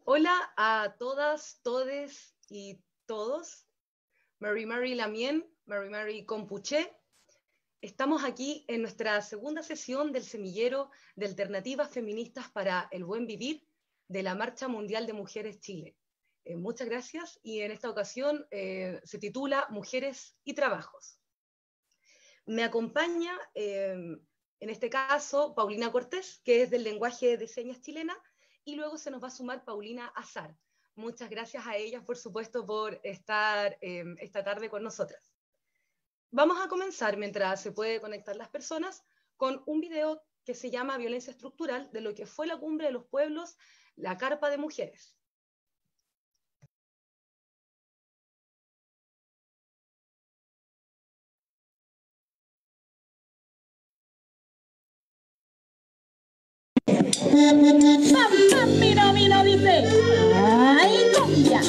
Hola a todas, todes y todos. Mary Lamien, Mary Compuché. Estamos aquí en nuestra segunda sesión del semillero de alternativas feministas para el buen vivir de la Marcha Mundial de Mujeres Chile. Muchas gracias y en esta ocasión se titula Mujeres y Trabajos. Me acompaña en este caso Paulina Cortés, que es del lenguaje de señas chilena, y luego se nos va a sumar Paulina Azar. Muchas gracias a ellas, por supuesto, por estar esta tarde con nosotras. Vamos a comenzar, mientras se puede conectar las personas, con un video que se llama Violencia Estructural, de lo que fue la Cumbre de los Pueblos, la Carpa de Mujeres. Mino dice, ay, cumbia.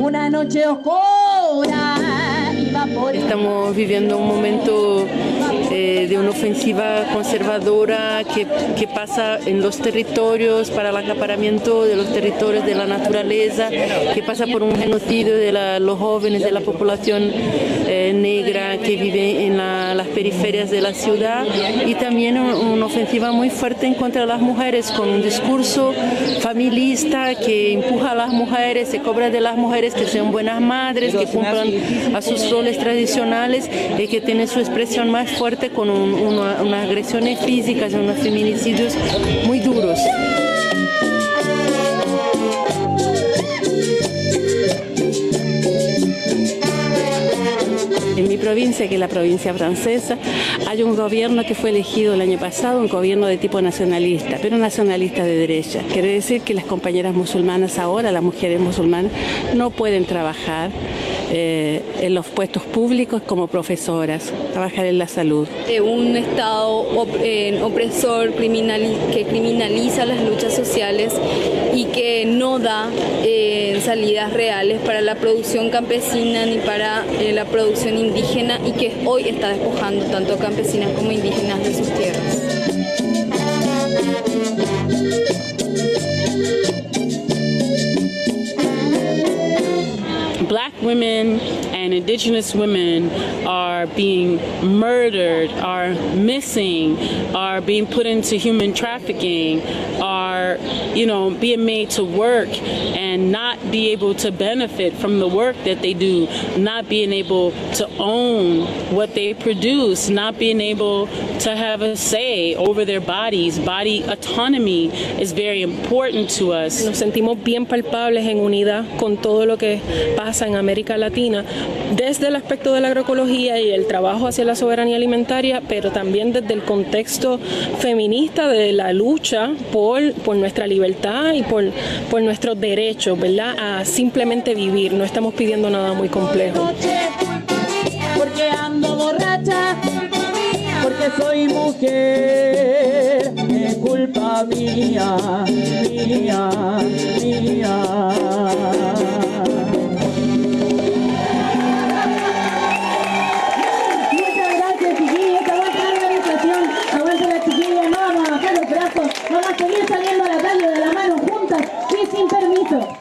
Una noche oscura. Estamos viviendo un momento de una ofensiva conservadora que pasa en los territorios para el acaparamiento de los territorios de la naturaleza, que pasa por un genocidio de los jóvenes, de la población negra que vive en las periferias de la ciudad, y también una ofensiva muy fuerte en contra de las mujeres, con un discurso familista que empuja a las mujeres, se cobra de las mujeres que sean buenas madres, que cumplan a sus roles tradicionales y que tienen su expresión más fuerte con unas agresiones físicas y unos feminicidios muy duros. En mi provincia, que es la provincia francesa, hay un gobierno que fue elegido el año pasado, un gobierno de tipo nacionalista, pero nacionalista de derecha. Quiere decir que las compañeras musulmanas ahora, las mujeres musulmanas, no pueden trabajar en los puestos públicos como profesoras, trabajar en la salud. Un Estado opresor que criminaliza las luchas sociales y que no da salidas reales para la producción campesina ni para la producción indígena, y que hoy está despojando tanto a campesinas como indígenas de sus tierras. Black women and indigenous women are being murdered, are missing, are being put into human trafficking, are, being made to work and not be able to benefit from the work that they do, not being able to own what they produce, not being able to have a say over their bodies. Body autonomy is very important to us. Nos sentimos bien palpables en unidad con todo lo que pasa en América Latina, desde el aspecto de la agroecología y el trabajo hacia la soberanía alimentaria, pero también desde el contexto feminista de la lucha por nuestra libertad y por nuestros derechos, ¿verdad?, a simplemente vivir. No estamos pidiendo nada muy complejo. Porque ando borracha, porque soy mujer, es culpa mía, mía, mía. Vamos a seguir saliendo a la calle de la mano juntas y sin permiso.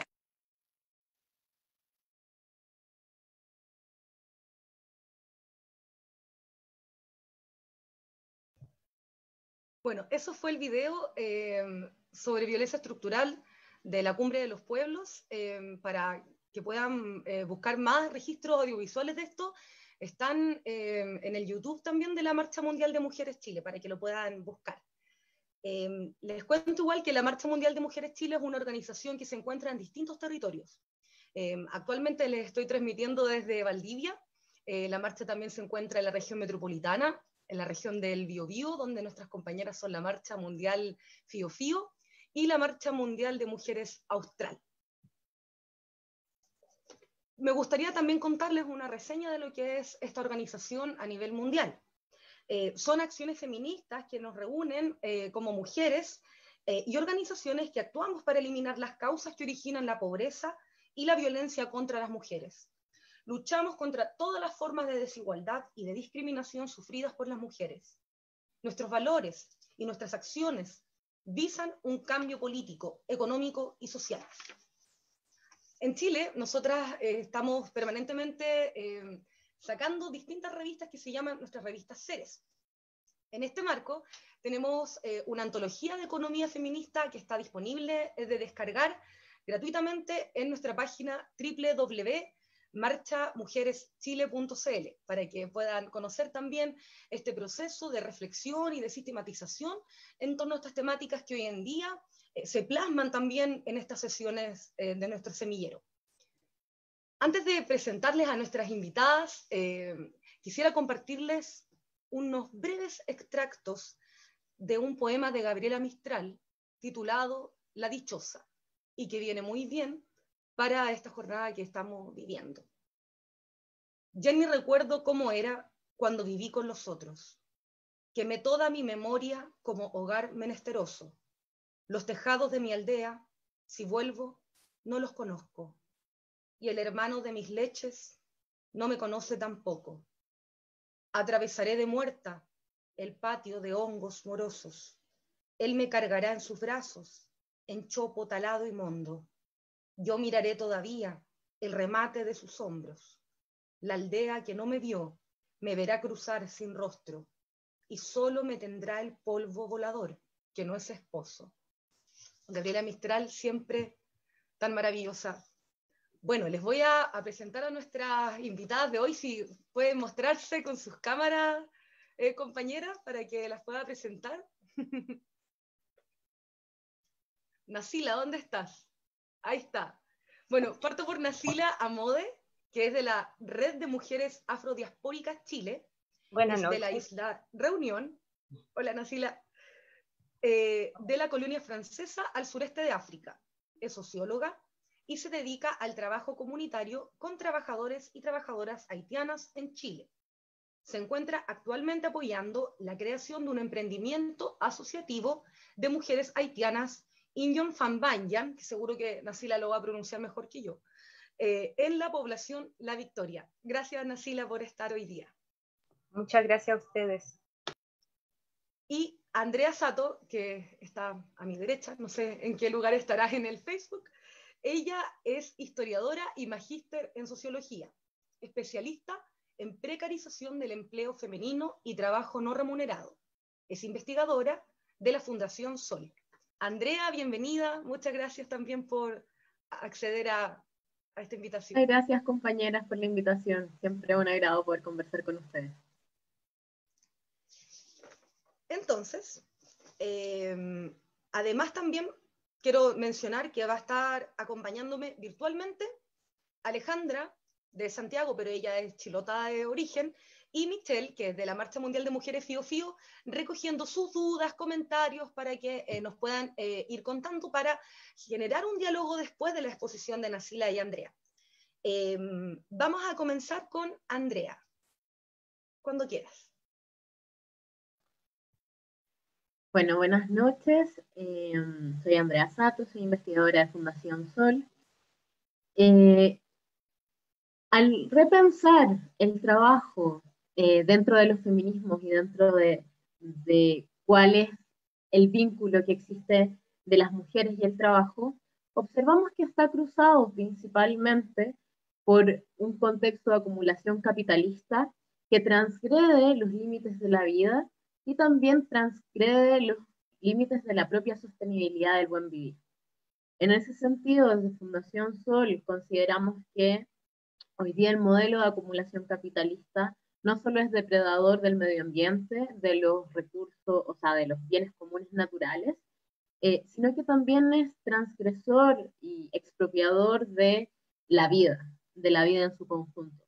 Bueno, eso fue el video sobre violencia estructural de la Cumbre de los Pueblos. Para que puedan buscar más registros audiovisuales de esto, están en el YouTube también de la Marcha Mundial de Mujeres Chile, para que lo puedan buscar. Les cuento igual que la Marcha Mundial de Mujeres Chile es una organización que se encuentra en distintos territorios. Actualmente les estoy transmitiendo desde Valdivia. La marcha también se encuentra en la región metropolitana, en la región del Biobío, donde nuestras compañeras son la Marcha Mundial Fío Fío y la Marcha Mundial de Mujeres Austral. Me gustaría también contarles una reseña de lo que es esta organización a nivel mundial. Son acciones feministas que nos reúnen como mujeres y organizaciones que actuamos para eliminar las causas que originan la pobreza y la violencia contra las mujeres. Luchamos contra todas las formas de desigualdad y de discriminación sufridas por las mujeres. Nuestros valores y nuestras acciones visan un cambio político, económico y social. En Chile, nosotras estamos permanentemente sacando distintas revistas que se llaman nuestras revistas Seres. En este marco, tenemos una antología de economía feminista que está disponible de descargar gratuitamente en nuestra página www.marchamujereschile.cl para que puedan conocer también este proceso de reflexión y de sistematización en torno a estas temáticas que hoy en día se plasman también en estas sesiones de nuestro semillero. Antes de presentarles a nuestras invitadas, quisiera compartirles unos breves extractos de un poema de Gabriela Mistral titulado La Dichosa, y que viene muy bien para esta jornada que estamos viviendo. Ya ni recuerdo cómo era cuando viví con los otros. Quemé toda mi memoria como hogar menesteroso. Los tejados de mi aldea, si vuelvo, no los conozco. Y el hermano de mis leches no me conoce tampoco. Atravesaré de muerta el patio de hongos morosos. Él me cargará en sus brazos, en chopo talado y mondo. Yo miraré todavía el remate de sus hombros. La aldea que no me vio me verá cruzar sin rostro y solo me tendrá el polvo volador, que no es esposo. Gabriela Mistral, siempre tan maravillosa. Bueno, les voy a presentar a nuestras invitadas de hoy, si pueden mostrarse con sus cámaras, compañeras, para que las pueda presentar. Nasila, ¿dónde estás? Ahí está. Bueno, parto por Nasila Amode, que es de la Red de Mujeres Afrodiaspóricas Chile. Buenas noches. De la isla Reunión. Hola, Nasila. De la colonia francesa al sureste de África. Es socióloga y se dedica al trabajo comunitario con trabajadores y trabajadoras haitianas en Chile. Se encuentra actualmente apoyando la creación de un emprendimiento asociativo de mujeres haitianas, Inyon Fambanyan, que seguro que Nasila lo va a pronunciar mejor que yo, en la población La Victoria. Gracias, Nasila, por estar hoy día. Muchas gracias a ustedes. Y Andrea Sato, que está a mi derecha, no sé en qué lugar estarás en el Facebook. Ella es historiadora y magíster en sociología, especialista en precarización del empleo femenino y trabajo no remunerado. Es investigadora de la Fundación Sol. Andrea, bienvenida. Muchas gracias también por acceder a esta invitación. Gracias, compañeras, por la invitación. Siempre un agrado poder conversar con ustedes. Entonces, además también quiero mencionar que va a estar acompañándome virtualmente Alejandra de Santiago, pero ella es chilota de origen, y Michelle, que es de la Marcha Mundial de Mujeres Fío Fío, recogiendo sus dudas, comentarios, para que nos puedan ir contando para generar un diálogo después de la exposición de Nasila y Andrea. Vamos a comenzar con Andrea. Cuando quieras. Bueno, buenas noches. Soy Andrea Sato, soy investigadora de Fundación Sol. Al repensar el trabajo dentro de los feminismos y dentro de cuál es el vínculo que existe de las mujeres y el trabajo, observamos que está cruzado principalmente por un contexto de acumulación capitalista que transgrede los límites de la vida y también transgrede los límites de la propia sostenibilidad del buen vivir. En ese sentido, desde Fundación Sol consideramos que hoy día el modelo de acumulación capitalista no solo es depredador del medio ambiente, de los recursos, o sea, de los bienes comunes naturales, sino que también es transgresor y expropiador de la vida en su conjunto.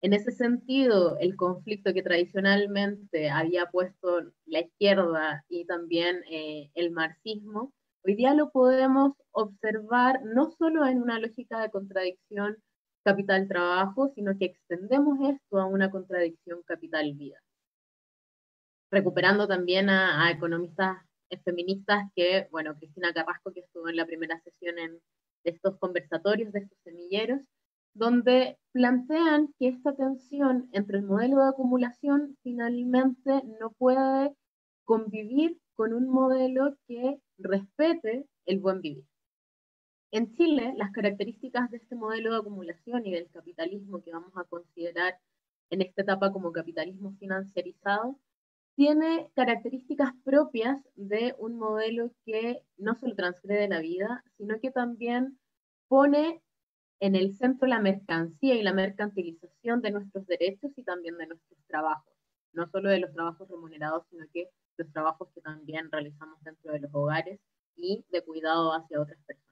En ese sentido, el conflicto que tradicionalmente había puesto la izquierda y también el marxismo, hoy día lo podemos observar no solo en una lógica de contradicción capital-trabajo, sino que extendemos esto a una contradicción capital-vida. Recuperando también a economistas feministas que, bueno, Cristina Carrasco, que estuvo en la primera sesión estos conversatorios, de estos semilleros, donde plantean que esta tensión entre el modelo de acumulación finalmente no puede convivir con un modelo que respete el buen vivir. En Chile, las características de este modelo de acumulación y del capitalismo que vamos a considerar en esta etapa como capitalismo financiarizado, tiene características propias de un modelo que no solo transgrede la vida, sino que también pone en el centro la mercancía y la mercantilización de nuestros derechos y también de nuestros trabajos, no solo de los trabajos remunerados, sino que los trabajos que también realizamos dentro de los hogares y de cuidado hacia otras personas.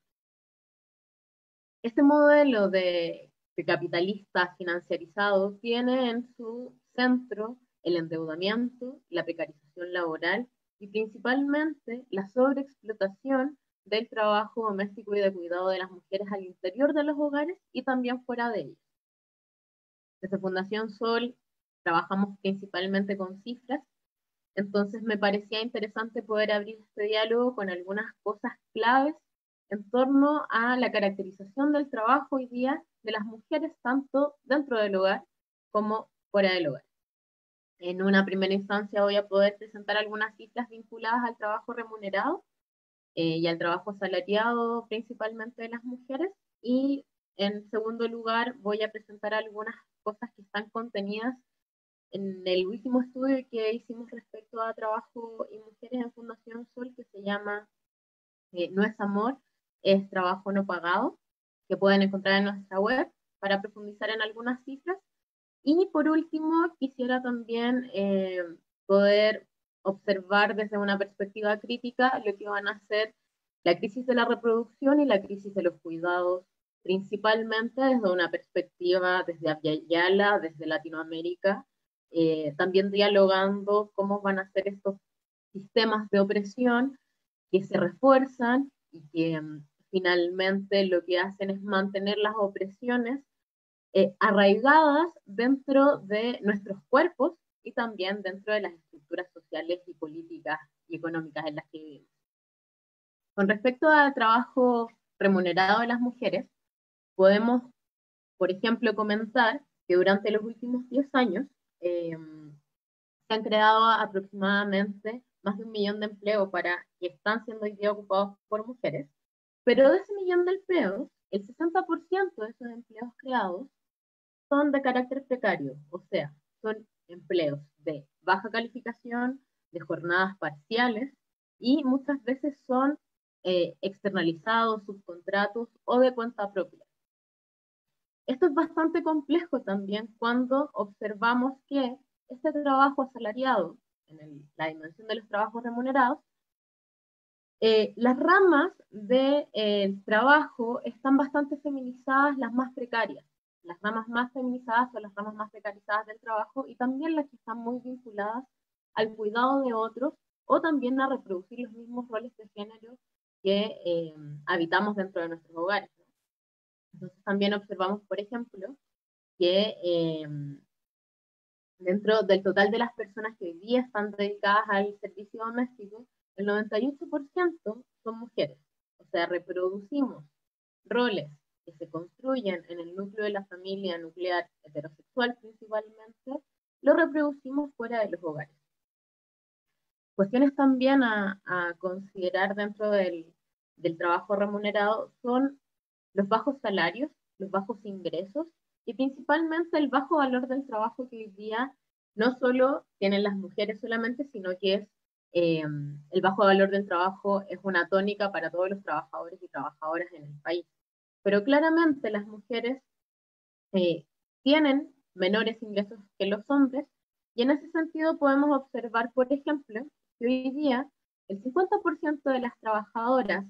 Este modelo de capitalista financiarizado tiene en su centro el endeudamiento, la precarización laboral y principalmente la sobreexplotación del trabajo doméstico y de cuidado de las mujeres al interior de los hogares y también fuera de ellos. Desde Fundación Sol trabajamos principalmente con cifras, entonces me parecía interesante poder abrir este diálogo con algunas cosas claves en torno a la caracterización del trabajo hoy día de las mujeres, tanto dentro del hogar como fuera del hogar. En una primera instancia voy a poder presentar algunas cifras vinculadas al trabajo remunerado y al trabajo asalariado principalmente de las mujeres, y en segundo lugar voy a presentar algunas cosas que están contenidas en el último estudio que hicimos respecto a trabajo y mujeres en Fundación Sol, que se llama No es amor, es trabajo no pagado, que pueden encontrar en nuestra web para profundizar en algunas cifras. Y por último, quisiera también poder observar desde una perspectiva crítica lo que van a ser la crisis de la reproducción y la crisis de los cuidados, principalmente desde una perspectiva desde Abya-Yala, desde Latinoamérica, también dialogando cómo van a ser estos sistemas de opresión que se refuerzan y que finalmente lo que hacen es mantener las opresiones arraigadas dentro de nuestros cuerpos y también dentro de las estructuras sociales y políticas y económicas en las que vivimos. Con respecto al trabajo remunerado de las mujeres, podemos, por ejemplo, comentar que durante los últimos 10 años se han creado aproximadamente más de 1 millón de empleos que están siendo hoy día ocupados por mujeres, pero de ese 1 millón de empleos, el 60% de esos empleos creados son de carácter precario, o sea, son empleos de baja calificación, de jornadas parciales, y muchas veces son externalizados, subcontratos o de cuenta propia. Esto es bastante complejo también cuando observamos que este trabajo asalariado, en la dimensión de los trabajos remunerados, las ramas del trabajo están bastante feminizadas, las más precarias. Las ramas más feminizadas son las ramas más precarizadas del trabajo, y también las que están muy vinculadas al cuidado de otros o también a reproducir los mismos roles de género que habitamos dentro de nuestros hogares, ¿no? Entonces también observamos, por ejemplo, que dentro del total de las personas que hoy día están dedicadas al servicio doméstico, el 98% son mujeres. O sea, reproducimos roles que se construyen en el núcleo de la familia nuclear heterosexual principalmente, lo reproducimos fuera de los hogares. Cuestiones también a considerar dentro del trabajo remunerado son los bajos salarios, los bajos ingresos y principalmente el bajo valor del trabajo que hoy día no solo tienen las mujeres solamente, sino que es el bajo valor del trabajo es una tónica para todos los trabajadores y trabajadoras en el país. Pero claramente las mujeres tienen menores ingresos que los hombres, y en ese sentido podemos observar, por ejemplo, que hoy día el 50% de las trabajadoras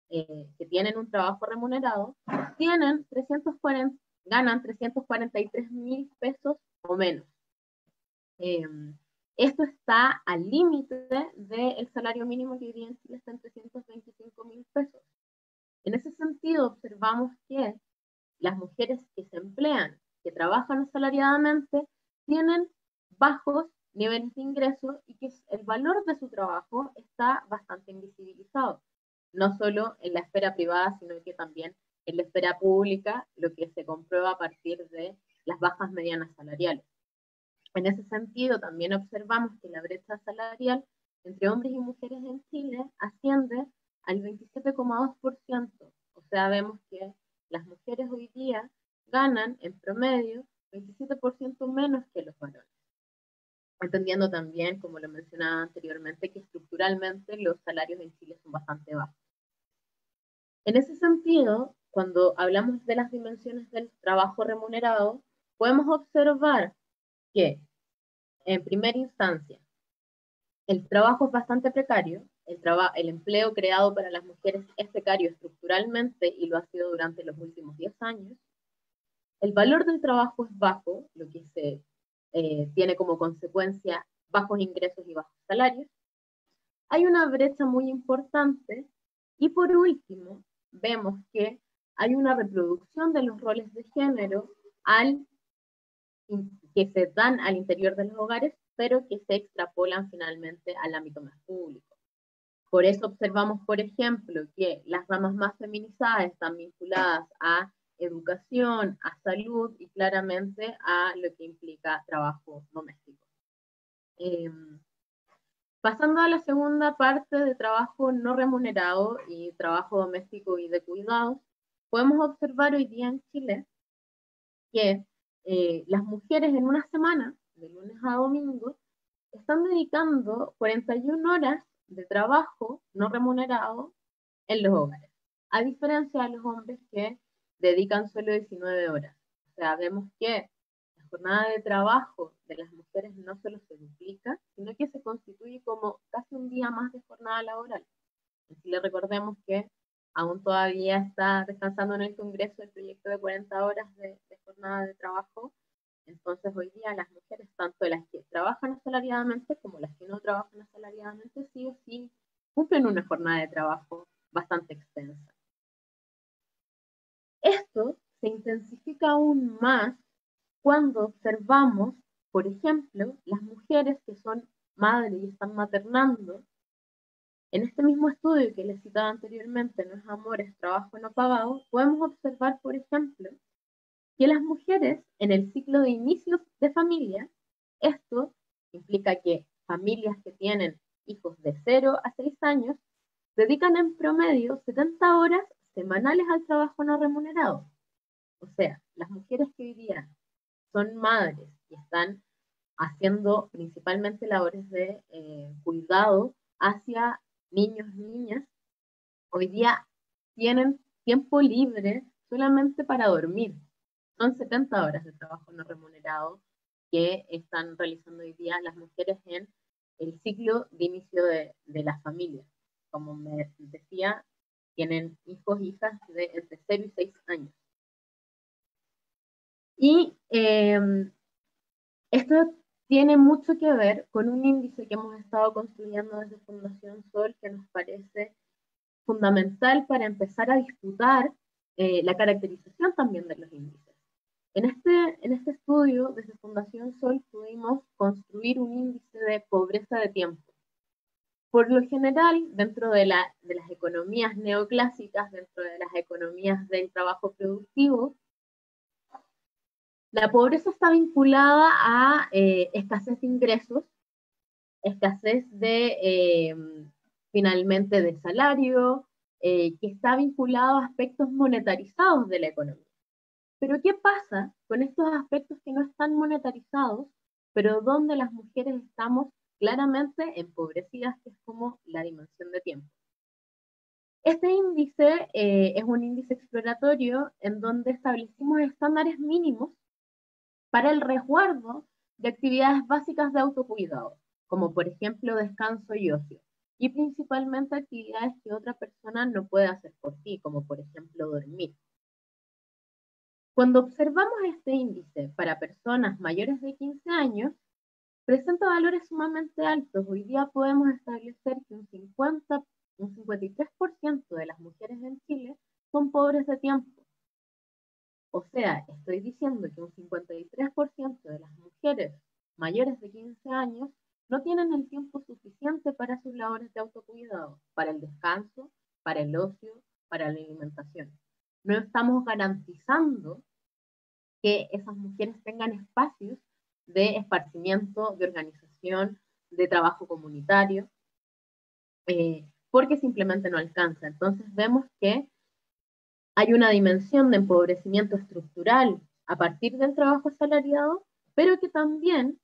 que tienen un trabajo remunerado ganan 343.000 pesos o menos. Esto está al límite del salario mínimo que hoy día en Chile está en 325.000 pesos. En ese sentido, observamos que las mujeres que se emplean, que trabajan asalariadamente, tienen bajos niveles de ingresos y que el valor de su trabajo está bastante invisibilizado, no solo en la esfera privada, sino que también en la esfera pública, lo que se comprueba a partir de las bajas medianas salariales. En ese sentido, también observamos que la brecha salarial entre hombres y mujeres en Chile asciende al 27,2%. O sea, vemos que las mujeres hoy día ganan en promedio 27% menos que los varones. Entendiendo también, como lo mencionaba anteriormente, que estructuralmente los salarios en Chile son bastante bajos. En ese sentido, cuando hablamos de las dimensiones del trabajo remunerado, podemos observar que, en primera instancia, el trabajo es bastante precario, el empleo creado para las mujeres es precario estructuralmente y lo ha sido durante los últimos 10 años. El valor del trabajo es bajo, lo que tiene como consecuencia bajos ingresos y bajos salarios. Hay una brecha muy importante y por último vemos que hay una reproducción de los roles de género que se dan al interior de los hogares, pero que se extrapolan finalmente al ámbito más público. Por eso observamos, por ejemplo, que las ramas más feminizadas están vinculadas a educación, a salud y claramente a lo que implica trabajo doméstico. Pasando a la segunda parte de trabajo no remunerado y trabajo doméstico y de cuidados, podemos observar hoy día en Chile que las mujeres en una semana, de lunes a domingo, están dedicando 41 horas de trabajo no remunerado en los hogares, a diferencia de los hombres que dedican solo 19 horas. O sea, vemos que la jornada de trabajo de las mujeres no solo se duplica, sino que se constituye como casi un día más de jornada laboral. En Chile recordemos que aún todavía está descansando en el Congreso el proyecto de 40 horas de jornada de trabajo. Entonces hoy día las mujeres, tanto las que trabajan asalariadamente como las que no trabajan asalariadamente, sí o sí cumplen una jornada de trabajo bastante extensa. Esto se intensifica aún más cuando observamos, por ejemplo, las mujeres que son madres y están maternando. En este mismo estudio que les citaba anteriormente, No es amor, es trabajo no pagado, podemos observar, por ejemplo, que las mujeres en el ciclo de inicio de familia, esto implica que familias que tienen hijos de 0 a 6 años dedican en promedio 70 horas semanales al trabajo no remunerado. O sea, las mujeres que hoy día son madres y están haciendo principalmente labores de cuidado hacia niños y niñas, hoy día tienen tiempo libre solamente para dormir. Son 70 horas de trabajo no remunerado que están realizando hoy día las mujeres en el ciclo de inicio de la familia. Como me decía, tienen hijos e hijas de entre 0 y 6 años. Y esto tiene mucho que ver con un índice que hemos estado construyendo desde Fundación Sol que nos parece fundamental para empezar a disputar la caracterización también de los índices. En este estudio, desde Fundación Sol, pudimos construir un índice de pobreza de tiempo. Por lo general, dentro de las economías neoclásicas, dentro de las economías del trabajo productivo, la pobreza está vinculada a escasez de ingresos, escasez finalmente de salario, que está vinculado a aspectos monetarizados de la economía. Pero ¿qué pasa con estos aspectos que no están monetarizados, pero donde las mujeres estamos claramente empobrecidas, que es como la dimensión de tiempo? Este índice es un índice exploratorio en donde establecimos estándares mínimos para el resguardo de actividades básicas de autocuidado, como por ejemplo descanso y ocio, y principalmente actividades que otra persona no puede hacer por ti, como por ejemplo dormir. Cuando observamos este índice para personas mayores de 15 años, presenta valores sumamente altos. Hoy día podemos establecer que un 53% de las mujeres en Chile son pobres de tiempo. O sea, estoy diciendo que un 53% de las mujeres mayores de 15 años no tienen el tiempo suficiente para sus labores de autocuidado, para el descanso, para el ocio, para la alimentación. no estamos garantizando que esas mujeres tengan espacios de esparcimiento, de organización, de trabajo comunitario, porque simplemente no alcanza. Entonces vemos que hay una dimensión de empobrecimiento estructural a partir del trabajo asalariado, pero que también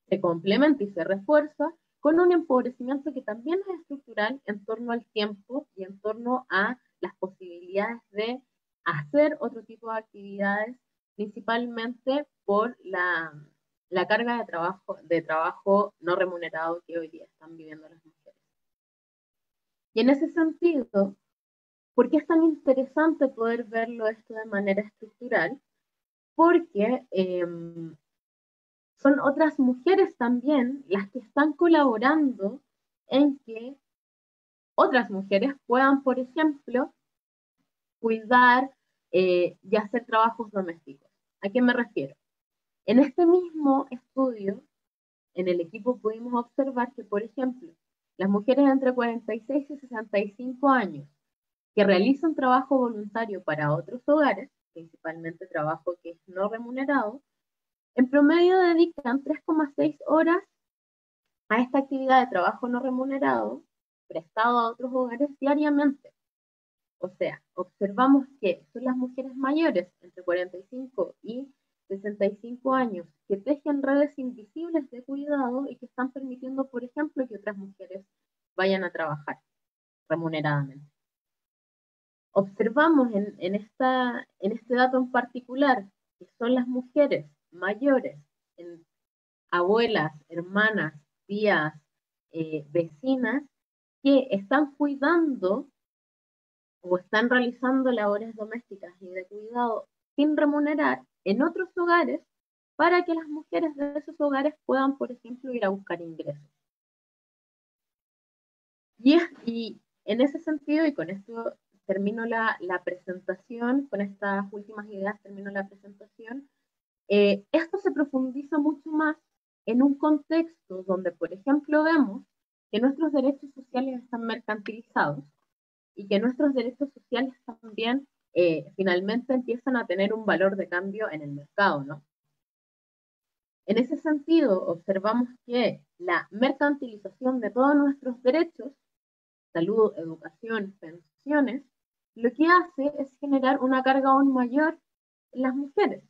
se complementa y se refuerza con un empobrecimiento que también es estructural en torno al tiempo y en torno a las posibilidades de hacer otro tipo de actividades, principalmente por la carga de trabajo no remunerado que hoy día están viviendo las mujeres. Y en ese sentido, ¿por qué es tan interesante poder verlo esto de manera estructural? Porque son otras mujeres también las que están colaborando en que otras mujeres puedan, por ejemplo, cuidar y hacer trabajos domésticos. ¿A qué me refiero? En este mismo estudio, en el equipo pudimos observar que, por ejemplo, las mujeres entre 46 y 65 años que realizan trabajo voluntario para otros hogares, principalmente trabajo que es no remunerado, en promedio dedican 3,6 horas a esta actividad de trabajo no remunerado prestado a otros hogares diariamente. O sea, observamos que son las mujeres mayores entre 45 y 65 años que tejen redes invisibles de cuidado y que están permitiendo, por ejemplo, que otras mujeres vayan a trabajar remuneradamente. Observamos en este dato en particular que son las mujeres mayores, abuelas, hermanas, tías, vecinas, que están cuidando o están realizando labores domésticas y de cuidado sin remunerar en otros hogares para que las mujeres de esos hogares puedan, por ejemplo, ir a buscar ingresos. Y en ese sentido, y con esto termino la presentación, con estas últimas ideas termino la presentación, esto se profundiza mucho más en un contexto donde, por ejemplo, vemos que nuestros derechos sociales están mercantilizados y que nuestros derechos sociales también finalmente empiezan a tener un valor de cambio en el mercado, ¿no? En ese sentido, observamos que la mercantilización de todos nuestros derechos, salud, educación, pensiones, lo que hace es generar una carga aún mayor en las mujeres.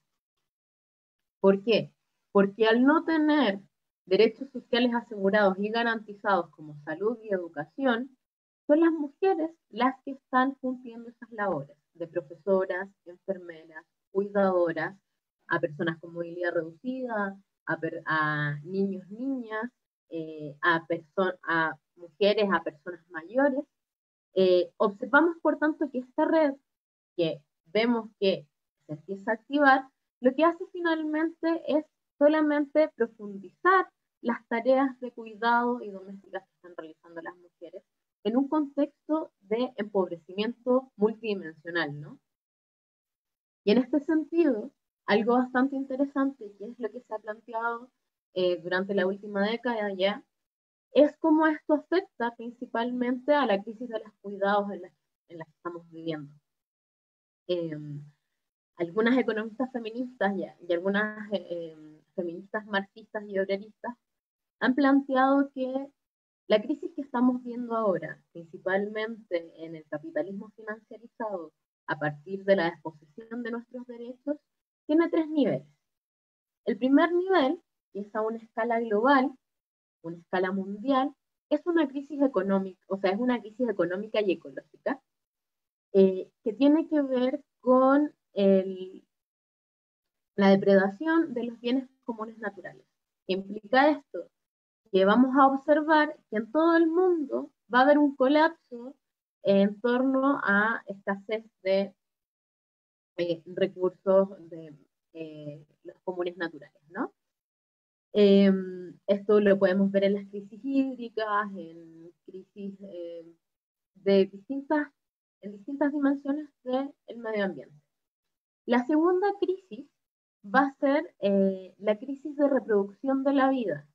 ¿Por qué? Porque al no tener derechos sociales asegurados y garantizados como salud y educación, son las mujeres las que están cumpliendo esas labores de profesoras, enfermeras, cuidadoras, a personas con movilidad reducida, a niños, niñas, a mujeres, a personas mayores. Observamos, por tanto, que esta red, que vemos que se empieza a activar, lo que hace finalmente es solamente profundizar las tareas de cuidado y domésticas que están realizando las mujeres en un contexto de empobrecimiento multidimensional, ¿no? Y en este sentido, algo bastante interesante, que es lo que se ha planteado durante la última década ya, es cómo esto afecta principalmente a la crisis de los cuidados en la que estamos viviendo. Algunas economistas feministas y algunas feministas marxistas y obreristas han planteado que la crisis que estamos viendo ahora, principalmente en el capitalismo financiarizado a partir de la desposesión de nuestros derechos, tiene 3 niveles. El primer nivel, que es a una escala global, una escala mundial, es una crisis económica, o sea, es una crisis económica y ecológica, que tiene que ver con la depredación de los bienes comunes naturales. ¿Qué implica esto? Que vamos a observar que en todo el mundo va a haber un colapso en torno a escasez de recursos de los comunes naturales, ¿no? Esto lo podemos ver en las crisis hídricas, en crisis en distintas dimensiones del medio ambiente. La segunda crisis va a ser la crisis de reproducción de la vida.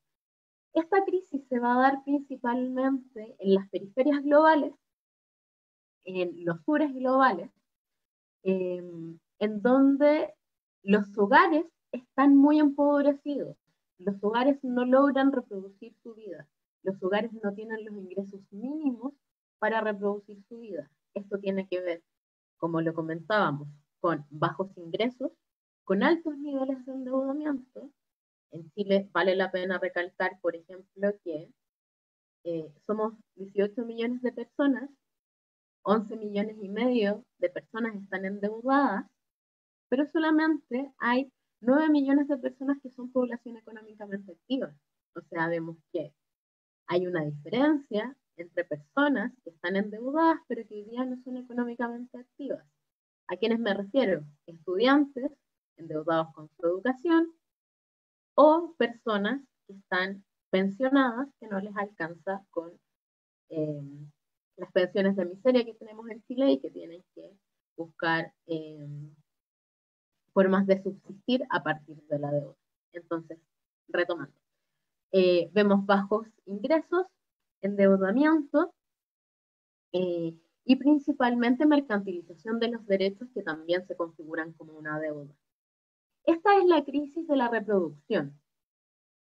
Esta crisis se va a dar principalmente en las periferias globales, en los sures globales, en donde los hogares están muy empobrecidos. Los hogares no logran reproducir su vida. Los hogares no tienen los ingresos mínimos para reproducir su vida. Esto tiene que ver, como lo comentábamos, con bajos ingresos, con altos niveles de endeudamiento. En Chile vale la pena recalcar, por ejemplo, que somos 18 millones de personas, 11 millones y medio de personas están endeudadas, pero solamente hay 9 millones de personas que son población económicamente activa. O sea, vemos que hay una diferencia entre personas que están endeudadas, pero que hoy día no son económicamente activas. ¿A quiénes me refiero? Estudiantes endeudados con su educación o personas que están pensionadas que no les alcanza con las pensiones de miseria que tenemos en Chile y que tienen que buscar formas de subsistir a partir de la deuda. Entonces, retomando, vemos bajos ingresos, endeudamiento y principalmente mercantilización de los derechos que también se configuran como una deuda. Esta es la crisis de la reproducción.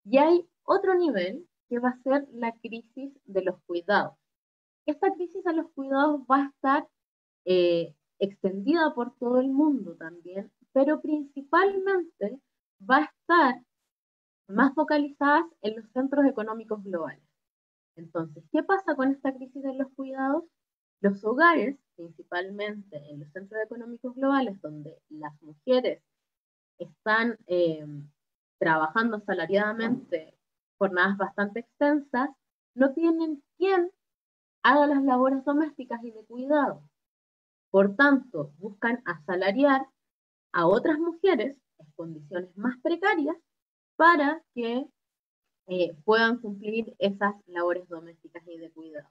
Y hay otro nivel que va a ser la crisis de los cuidados. Esta crisis de los cuidados va a estar extendida por todo el mundo también, pero principalmente va a estar más focalizada en los centros económicos globales. Entonces, ¿qué pasa con esta crisis de los cuidados? Los hogares, principalmente en los centros económicos globales, donde las mujeres están trabajando asalariadamente jornadas bastante extensas, no tienen quien haga las labores domésticas y de cuidado. Por tanto, buscan asalariar a otras mujeres en condiciones más precarias para que puedan cumplir esas labores domésticas y de cuidado.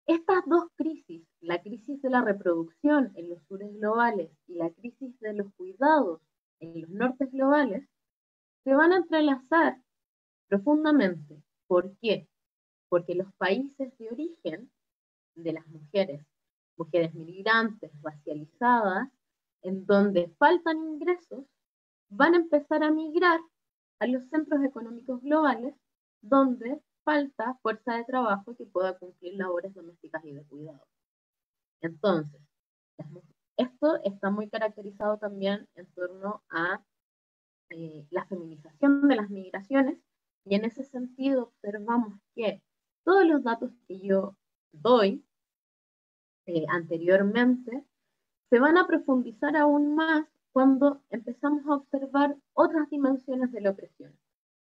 Estas dos crisis, la crisis de la reproducción en los sures globales y la crisis de los cuidados en los nortes globales, se van a entrelazar profundamente. ¿Por qué? Porque los países de origen de las mujeres migrantes, racializadas, en donde faltan ingresos, van a empezar a migrar a los centros económicos globales, donde falta fuerza de trabajo que pueda cumplir labores domésticas y de cuidado. Entonces, esto está muy caracterizado también en torno a la feminización de las migraciones, y en ese sentido observamos que todos los datos que yo doy anteriormente se van a profundizar aún más cuando empezamos a observar otras dimensiones de la opresión.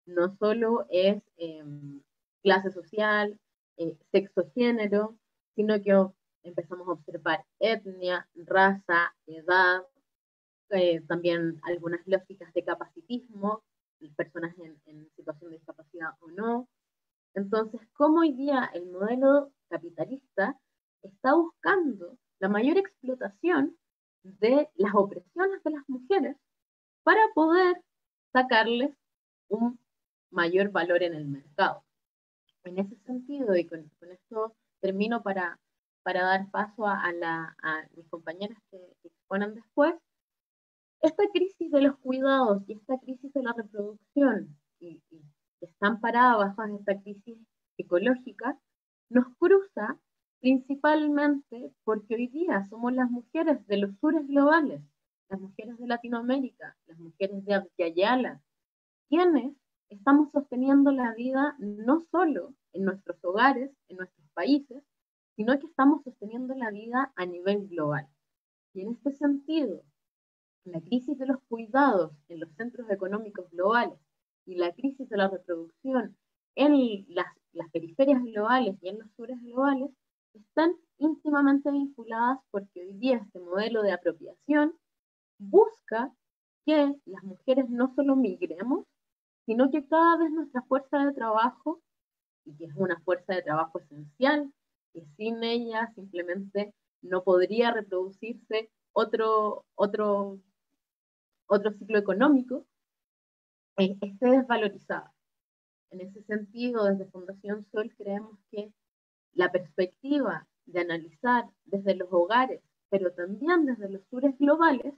No solo es clase social, sexo, género, sino que empezamos a observar etnia, raza, edad, también algunas lógicas de capacitismo, personas en situación de discapacidad o no. Entonces, ¿cómo hoy día el modelo capitalista está buscando la mayor explotación de las opresiones de las mujeres para poder sacarles un mayor valor en el mercado? En ese sentido, y con esto termino para dar paso a mis compañeras que exponen después, esta crisis de los cuidados y esta crisis de la reproducción, y están paradas bajo esta crisis ecológica, nos cruza principalmente porque hoy día somos las mujeres de los sures globales, las mujeres de Latinoamérica, las mujeres de Ayala, quienes estamos sosteniendo la vida no solo en nuestros hogares, en nuestros países, sino que estamos sosteniendo la vida a nivel global. Y en este sentido, la crisis de los cuidados en los centros económicos globales y la crisis de la reproducción en las periferias globales y en los sures globales están íntimamente vinculadas, porque hoy día este modelo de apropiación busca que las mujeres no solo migremos, sino que cada vez nuestra fuerza de trabajo, y que es una fuerza de trabajo esencial, que sin ella simplemente no podría reproducirse otro ciclo económico, esté desvalorizada. En ese sentido, desde Fundación Sol creemos que la perspectiva de analizar desde los hogares pero también desde los sures globales,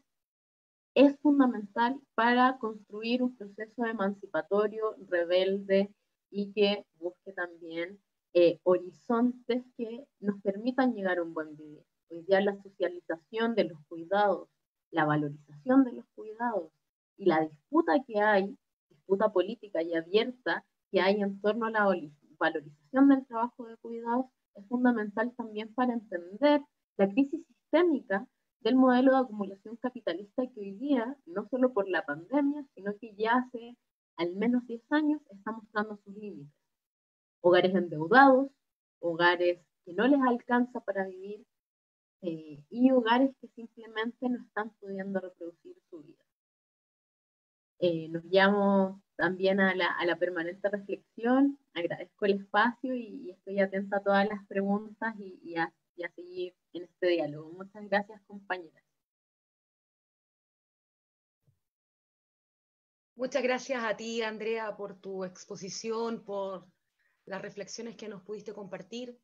es fundamental para construir un proceso emancipatorio, rebelde, y que busque también horizontes que nos permitan llegar a un buen vivir. Hoy día la socialización de los cuidados, la valorización de los cuidados y la disputa que hay, disputa política y abierta que hay en torno a la valorización del trabajo de cuidados, es fundamental también para entender la crisis sistémica del modelo de acumulación capitalista que hoy día, no solo por la pandemia, sino que ya hace al menos 10 años está mostrando sus límites. Hogares endeudados, hogares que no les alcanza para vivir, y hogares que simplemente no están pudiendo reproducir su vida. Nos llamo también a la permanente reflexión, agradezco el espacio y estoy atenta a todas las preguntas y a seguir en este diálogo. Muchas gracias, compañeras. Muchas gracias a ti, Andrea, por tu exposición, por las reflexiones que nos pudiste compartir.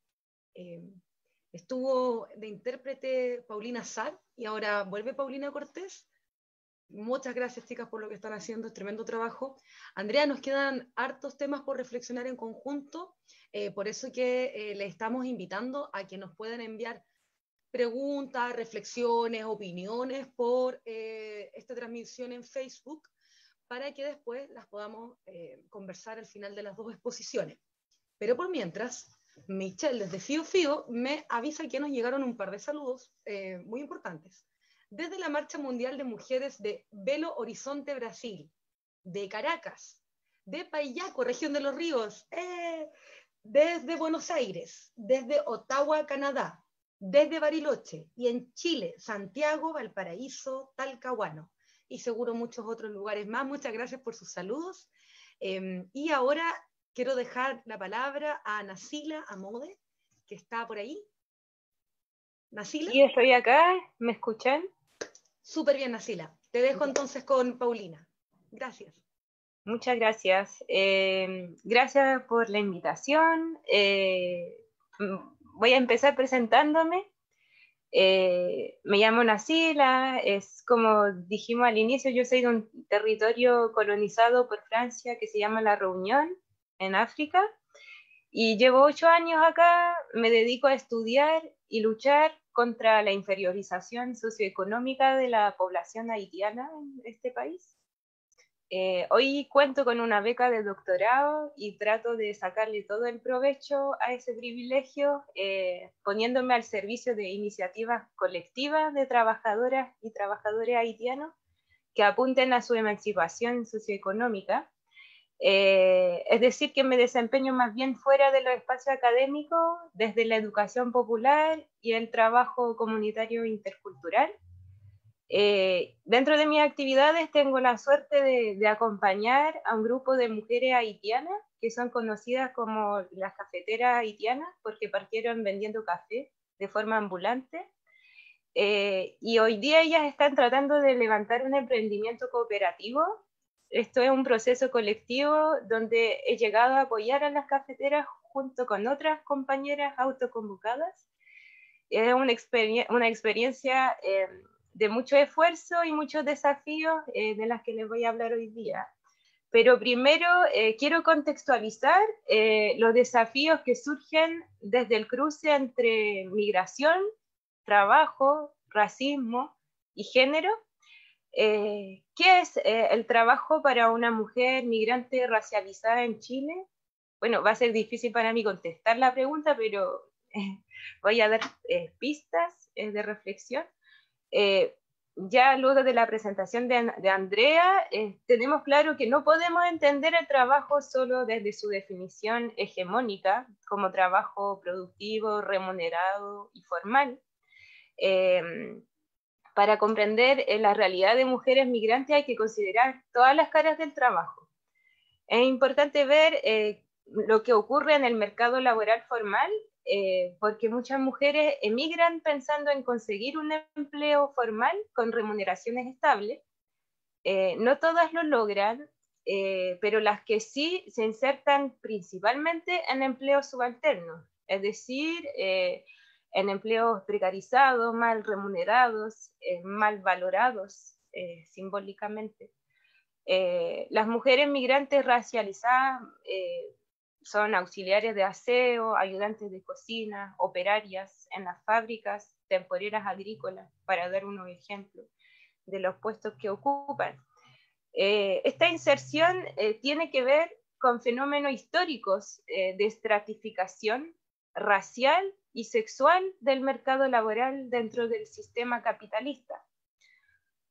Estuvo de intérprete Paulina Sar y ahora vuelve Paulina Cortés. Muchas gracias, chicas, por lo que están haciendo, es tremendo trabajo. Andrea, nos quedan hartos temas por reflexionar en conjunto, por eso que le estamos invitando a que nos puedan enviar preguntas, reflexiones, opiniones por esta transmisión en Facebook, para que después las podamos conversar al final de las dos exposiciones. Pero por mientras, Michelle desde Fío Fío me avisa que nos llegaron un par de saludos muy importantes. Desde la Marcha Mundial de Mujeres de Belo Horizonte, Brasil, de Caracas, de Payaco, región de los Ríos, desde Buenos Aires, desde Ottawa, Canadá, desde Bariloche, y en Chile, Santiago, Valparaíso, Talcahuano, y seguro muchos otros lugares más. Muchas gracias por sus saludos. Y ahora quiero dejar la palabra a Nasila Amode, que está por ahí. ¿Nasila? Sí, estoy acá, ¿me escuchan? Súper bien, Nasila. Te dejo entonces con Paulina. Gracias. Muchas gracias. Gracias por la invitación. Voy a empezar presentándome. Me llamo Nasila, es como dijimos al inicio, yo soy de un territorio colonizado por Francia que se llama La Reunión, en África, y llevo 8 años acá, me dedico a estudiar y luchar contra la inferiorización socioeconómica de la población haitiana en este país. Hoy cuento con una beca de doctorado y trato de sacarle todo el provecho a ese privilegio, poniéndome al servicio de iniciativas colectivas de trabajadoras y trabajadores haitianos que apunten a su emancipación socioeconómica. Es decir, que me desempeño más bien fuera de los espacios académicos, desde la educación popular y el trabajo comunitario intercultural. Dentro de mis actividades tengo la suerte de acompañar a un grupo de mujeres haitianas que son conocidas como las cafeteras haitianas porque partieron vendiendo café de forma ambulante, y hoy día ellas están tratando de levantar un emprendimiento cooperativo. Esto es un proceso colectivo donde he llegado a apoyar a las cafeteras junto con otras compañeras autoconvocadas. Es una experiencia de mucho esfuerzo y muchos desafíos de las que les voy a hablar hoy día. Pero primero quiero contextualizar los desafíos que surgen desde el cruce entre migración, trabajo, racismo y género. ¿Qué es el trabajo para una mujer migrante racializada en Chile? Bueno, va a ser difícil para mí contestar la pregunta, pero voy a dar pistas de reflexión. Ya luego de la presentación de Andrea, tenemos claro que no podemos entender el trabajo solo desde su definición hegemónica, como trabajo productivo, remunerado y formal. Para comprender la realidad de mujeres migrantes hay que considerar todas las caras del trabajo. Es importante ver lo que ocurre en el mercado laboral formal, porque muchas mujeres emigran pensando en conseguir un empleo formal con remuneraciones estables. No todas lo logran, pero las que sí se insertan principalmente en empleos subalternos, es decir, en empleos precarizados, mal remunerados, mal valorados simbólicamente. Las mujeres migrantes racializadas son auxiliares de aseo, ayudantes de cocina, operarias en las fábricas, temporeras agrícolas, para dar unos ejemplos de los puestos que ocupan. Esta inserción tiene que ver con fenómenos históricos de estratificación racial y sexual del mercado laboral dentro del sistema capitalista.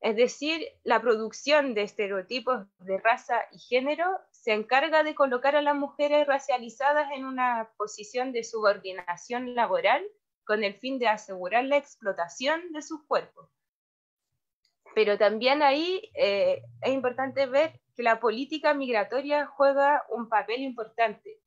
Es decir, la producción de estereotipos de raza y género se encarga de colocar a las mujeres racializadas en una posición de subordinación laboral con el fin de asegurar la explotación de sus cuerpos. Pero también ahí es importante ver que la política migratoria juega un papel importante.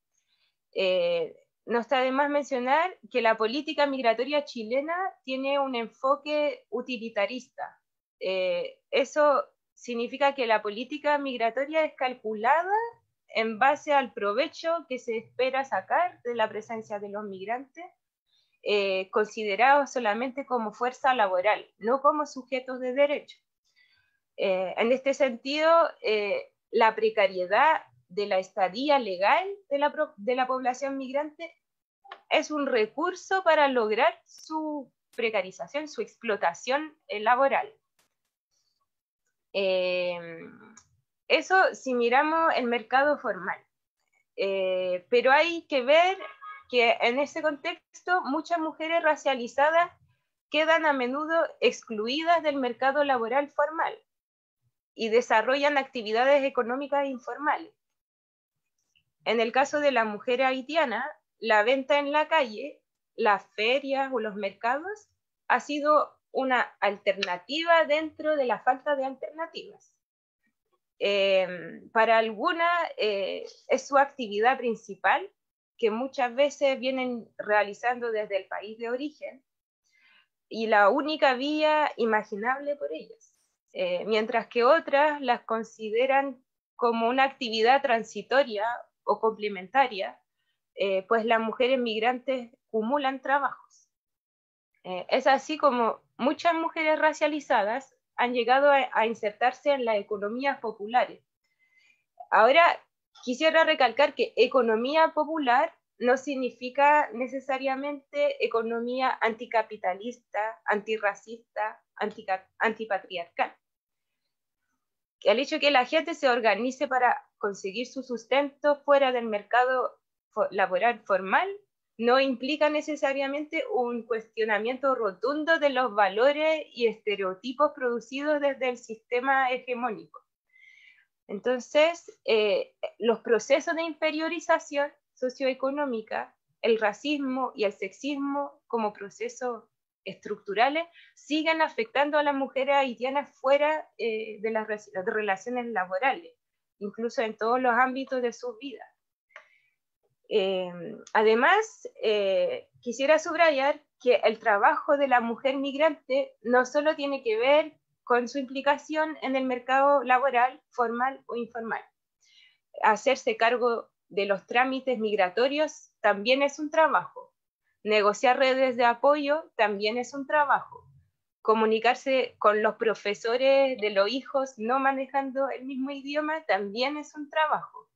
No está de más mencionar que la política migratoria chilena tiene un enfoque utilitarista. Eso significa que la política migratoria es calculada en base al provecho que se espera sacar de la presencia de los migrantes, considerados solamente como fuerza laboral, no como sujetos de derecho. En este sentido, la precariedad de la estadía legal de la población migrante es un recurso para lograr su precarización, su explotación laboral. Eso si miramos el mercado formal. Pero hay que ver que en ese contexto muchas mujeres racializadas quedan a menudo excluidas del mercado laboral formal y desarrollan actividades económicas informales. En el caso de la mujer haitiana, la venta en la calle, las ferias o los mercados ha sido una alternativa dentro de la falta de alternativas. Para algunas es su actividad principal, que muchas veces vienen realizando desde el país de origen, y la única vía imaginable por ellas, mientras que otras las consideran como una actividad transitoria o complementaria, pues las mujeres migrantes acumulan trabajos. Es así como muchas mujeres racializadas han llegado a insertarse en las economías populares. Ahora, quisiera recalcar que economía popular no significa necesariamente economía anticapitalista, antirracista, antipatriarcal. El hecho de que la gente se organice para conseguir su sustento fuera del mercado laboral formal no implica necesariamente un cuestionamiento rotundo de los valores y estereotipos producidos desde el sistema hegemónico. Entonces, los procesos de inferiorización socioeconómica, el racismo y el sexismo como procesos estructurales siguen afectando a las mujeres haitianas fuera de las relaciones laborales, incluso en todos los ámbitos de sus vidas. Además, quisiera subrayar que el trabajo de la mujer migrante no solo tiene que ver con su implicación en el mercado laboral, formal o informal. Hacerse cargo de los trámites migratorios también es un trabajo. Negociar redes de apoyo también es un trabajo. Comunicarse con los profesores de los hijos no manejando el mismo idioma también es un trabajo.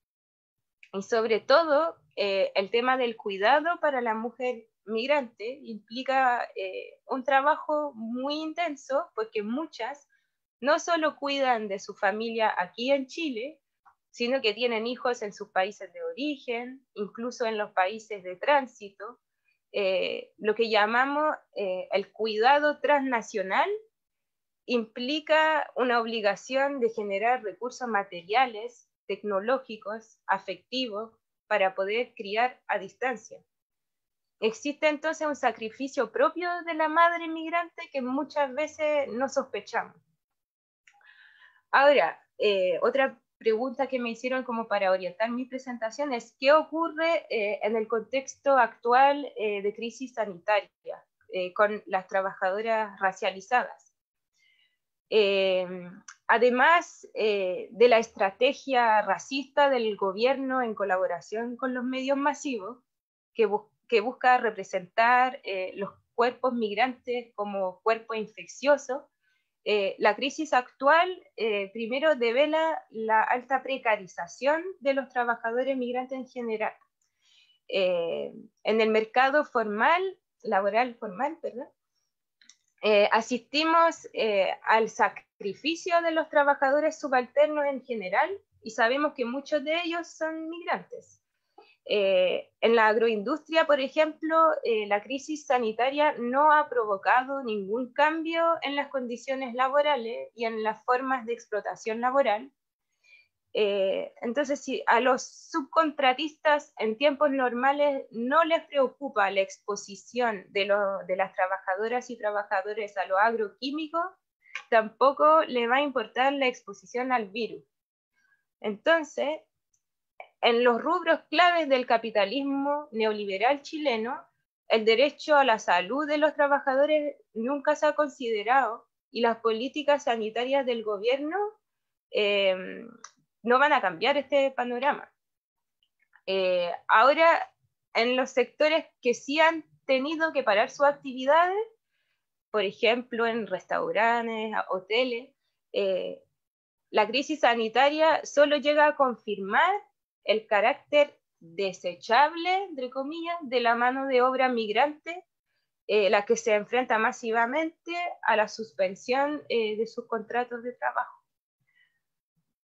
Y sobre todo, el tema del cuidado para la mujer migrante implica un trabajo muy intenso, porque muchas no solo cuidan de su familia aquí en Chile, sino que tienen hijos en sus países de origen, incluso en los países de tránsito. Lo que llamamos el cuidado transnacional implica una obligación de generar recursos materiales, tecnológicos, afectivos, para poder criar a distancia. Existe entonces un sacrificio propio de la madre migrante que muchas veces no sospechamos. Ahora, otra pregunta que me hicieron como para orientar mi presentación es ¿qué ocurre en el contexto actual de crisis sanitaria con las trabajadoras racializadas? Además de la estrategia racista del gobierno en colaboración con los medios masivos que busca representar los cuerpos migrantes como cuerpos infecciosos. La crisis actual primero devela la alta precarización de los trabajadores migrantes en general. En el mercado laboral formal, perdón, asistimos al sacrificio de los trabajadores subalternos en general y sabemos que muchos de ellos son migrantes. En la agroindustria, por ejemplo, la crisis sanitaria no ha provocado ningún cambio en las condiciones laborales y en las formas de explotación laboral. Entonces, si a los subcontratistas en tiempos normales no les preocupa la exposición de las trabajadoras y trabajadores a lo agroquímico, tampoco le va a importar la exposición al virus. Entonces, en los rubros claves del capitalismo neoliberal chileno, el derecho a la salud de los trabajadores nunca se ha considerado y las políticas sanitarias del gobierno no van a cambiar este panorama. Ahora, en los sectores que sí han tenido que parar sus actividades, por ejemplo, en restaurantes, hoteles, la crisis sanitaria solo llega a confirmar el carácter desechable, entre comillas, de la mano de obra migrante, la que se enfrenta masivamente a la suspensión de sus contratos de trabajo.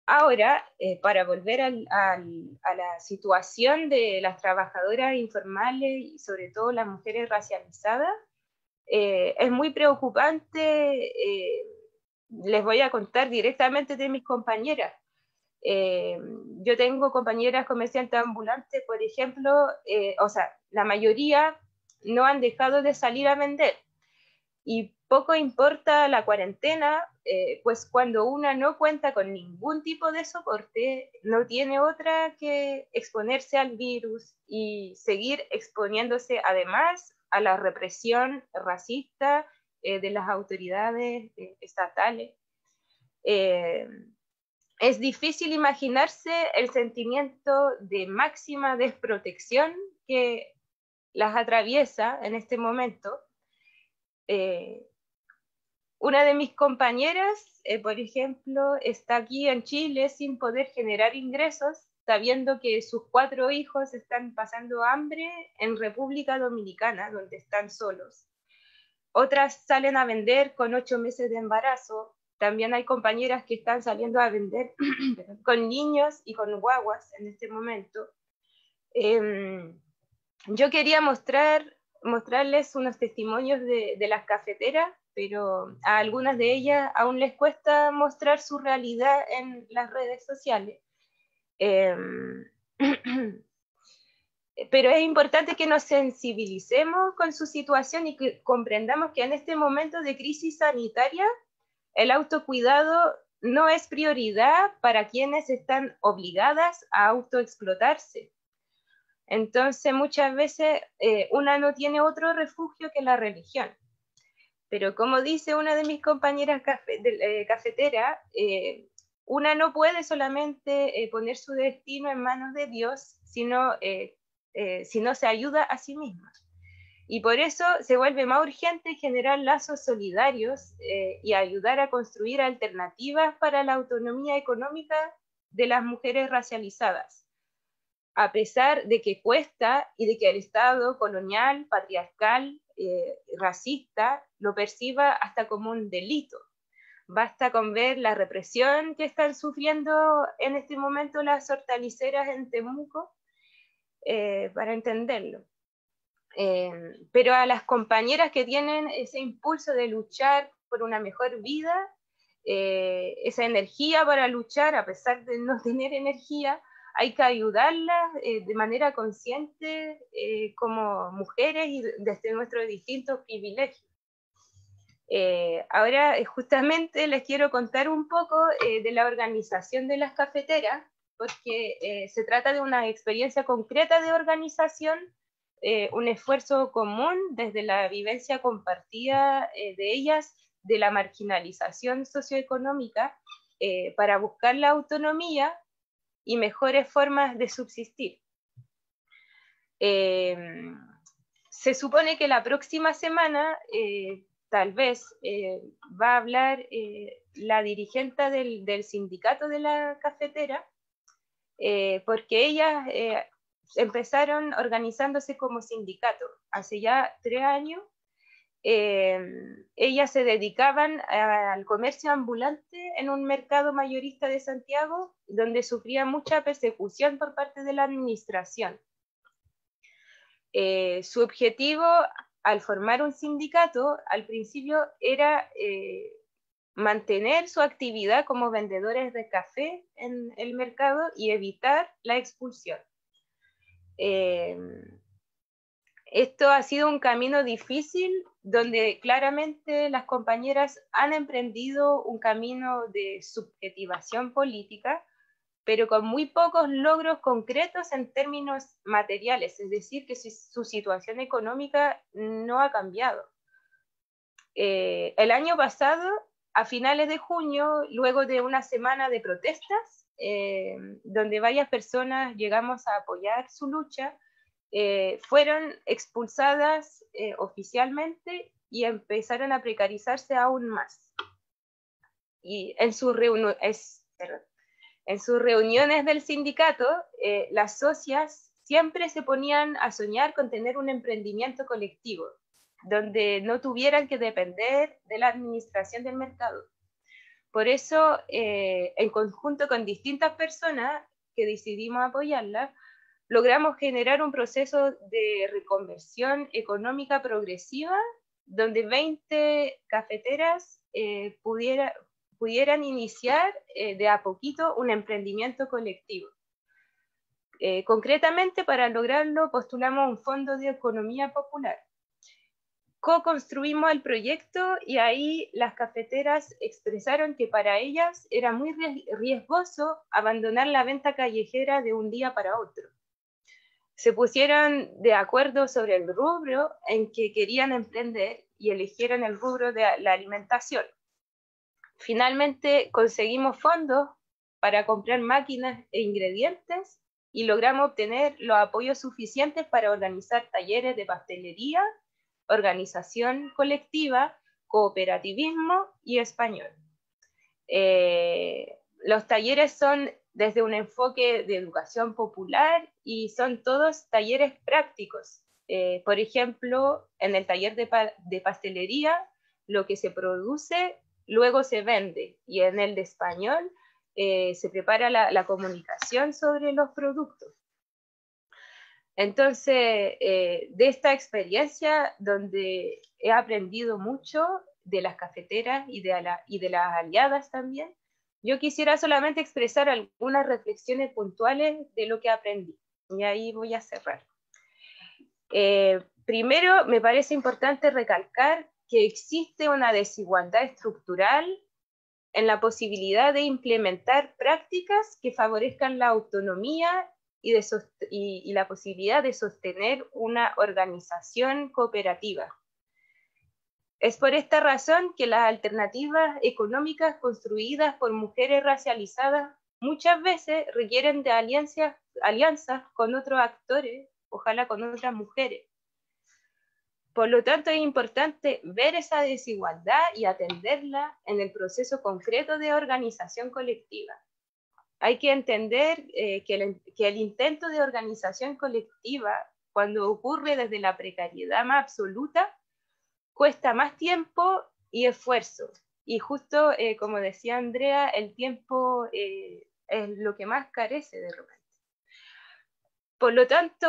Ahora, para volver a la situación de las trabajadoras informales y sobre todo las mujeres racializadas, es muy preocupante. Les voy a contar directamente de mis compañeras. Yo tengo compañeras comerciantes ambulantes, por ejemplo, o sea, la mayoría no han dejado de salir a vender. Y poco importa la cuarentena, pues cuando una no cuenta con ningún tipo de soporte, no tiene otra que exponerse al virus y seguir exponiéndose además a la represión racista de las autoridades estatales. Es difícil imaginarse el sentimiento de máxima desprotección que las atraviesa en este momento. Una de mis compañeras, por ejemplo, está aquí en Chile sin poder generar ingresos, sabiendo que sus 4 hijos están pasando hambre en República Dominicana, donde están solos. Otras salen a vender con 8 meses de embarazo. También hay compañeras que están saliendo a vender con niños y con guaguas en este momento. Yo quería mostrarles unos testimonios de las cafeteras, pero a algunas de ellas aún les cuesta mostrar su realidad en las redes sociales. Pero es importante que nos sensibilicemos con su situación y que comprendamos que en este momento de crisis sanitaria, el autocuidado no es prioridad para quienes están obligadas a autoexplotarse. Entonces, muchas veces una no tiene otro refugio que la religión. Pero como dice una de mis compañeras cafeteras, una no puede solamente poner su destino en manos de Dios, sino se ayuda a sí misma. Y por eso se vuelve más urgente generar lazos solidarios y ayudar a construir alternativas para la autonomía económica de las mujeres racializadas, a pesar de que cuesta y de que el Estado colonial, patriarcal, racista, lo perciba hasta como un delito. Basta con ver la represión que están sufriendo en este momento las hortaliceras en Temuco para entenderlo. Pero a las compañeras que tienen ese impulso de luchar por una mejor vida, esa energía para luchar a pesar de no tener energía, hay que ayudarlas de manera consciente como mujeres y desde nuestros distintos privilegios. Ahora justamente les quiero contar un poco de la organización de las cafeteras, porque se trata de una experiencia concreta de organización, un esfuerzo común desde la vivencia compartida de ellas de la marginalización socioeconómica para buscar la autonomía y mejores formas de subsistir. Se supone que la próxima semana tal vez va a hablar la dirigente del sindicato de la cafetera, porque ellas empezaron organizándose como sindicato hace ya 3 años. Ellas se dedicaban al comercio ambulante en un mercado mayorista de Santiago, donde sufría mucha persecución por parte de la administración. Su objetivo al formar un sindicato al principio era mantener su actividad como vendedores de café en el mercado y evitar la expulsión. Esto ha sido un camino difícil, donde claramente las compañeras han emprendido un camino de subjetivación política, pero con muy pocos logros concretos en términos materiales, es decir, que su situación económica no ha cambiado. El año pasado, a finales de junio, luego de una semana de protestas, donde varias personas llegamos a apoyar su lucha, fueron expulsadas oficialmente y empezaron a precarizarse aún más. Y en sus reuniones del sindicato, las socias siempre se ponían a soñar con tener un emprendimiento colectivo, donde no tuvieran que depender de la administración del mercado. Por eso, en conjunto con distintas personas que decidimos apoyarla, logramos generar un proceso de reconversión económica progresiva, donde 20 cafeteras pudieran iniciar de a poquito un emprendimiento colectivo. Concretamente, para lograrlo, postulamos un fondo de economía popular. Co-construimos el proyecto y ahí las cafeteras expresaron que para ellas era muy riesgoso abandonar la venta callejera de un día para otro. Se pusieron de acuerdo sobre el rubro en que querían emprender y eligieron el rubro de la alimentación. Finalmente conseguimos fondos para comprar máquinas e ingredientes y logramos obtener los apoyos suficientes para organizar talleres de pastelería, organización colectiva, cooperativismo y español. Los talleres son desde un enfoque de educación popular y son todos talleres prácticos. Por ejemplo, en el taller de pastelería, lo que se produce luego se vende, y en el de español se prepara la comunicación sobre los productos. Entonces, de esta experiencia, donde he aprendido mucho de las cafeteras y de las aliadas también, yo quisiera solamente expresar algunas reflexiones puntuales de lo que aprendí, y ahí voy a cerrar. Primero, me parece importante recalcar que existe una desigualdad estructural en la posibilidad de implementar prácticas que favorezcan la autonomía y la posibilidad de sostener una organización cooperativa. Es por esta razón que las alternativas económicas construidas por mujeres racializadas muchas veces requieren de alianzas con otros actores, ojalá con otras mujeres. Por lo tanto, es importante ver esa desigualdad y atenderla en el proceso concreto de organización colectiva. Hay que entender que el intento de organización colectiva, cuando ocurre desde la precariedad más absoluta, cuesta más tiempo y esfuerzo. Y justo, como decía Andrea, el tiempo es lo que más carece de repente. Por lo tanto,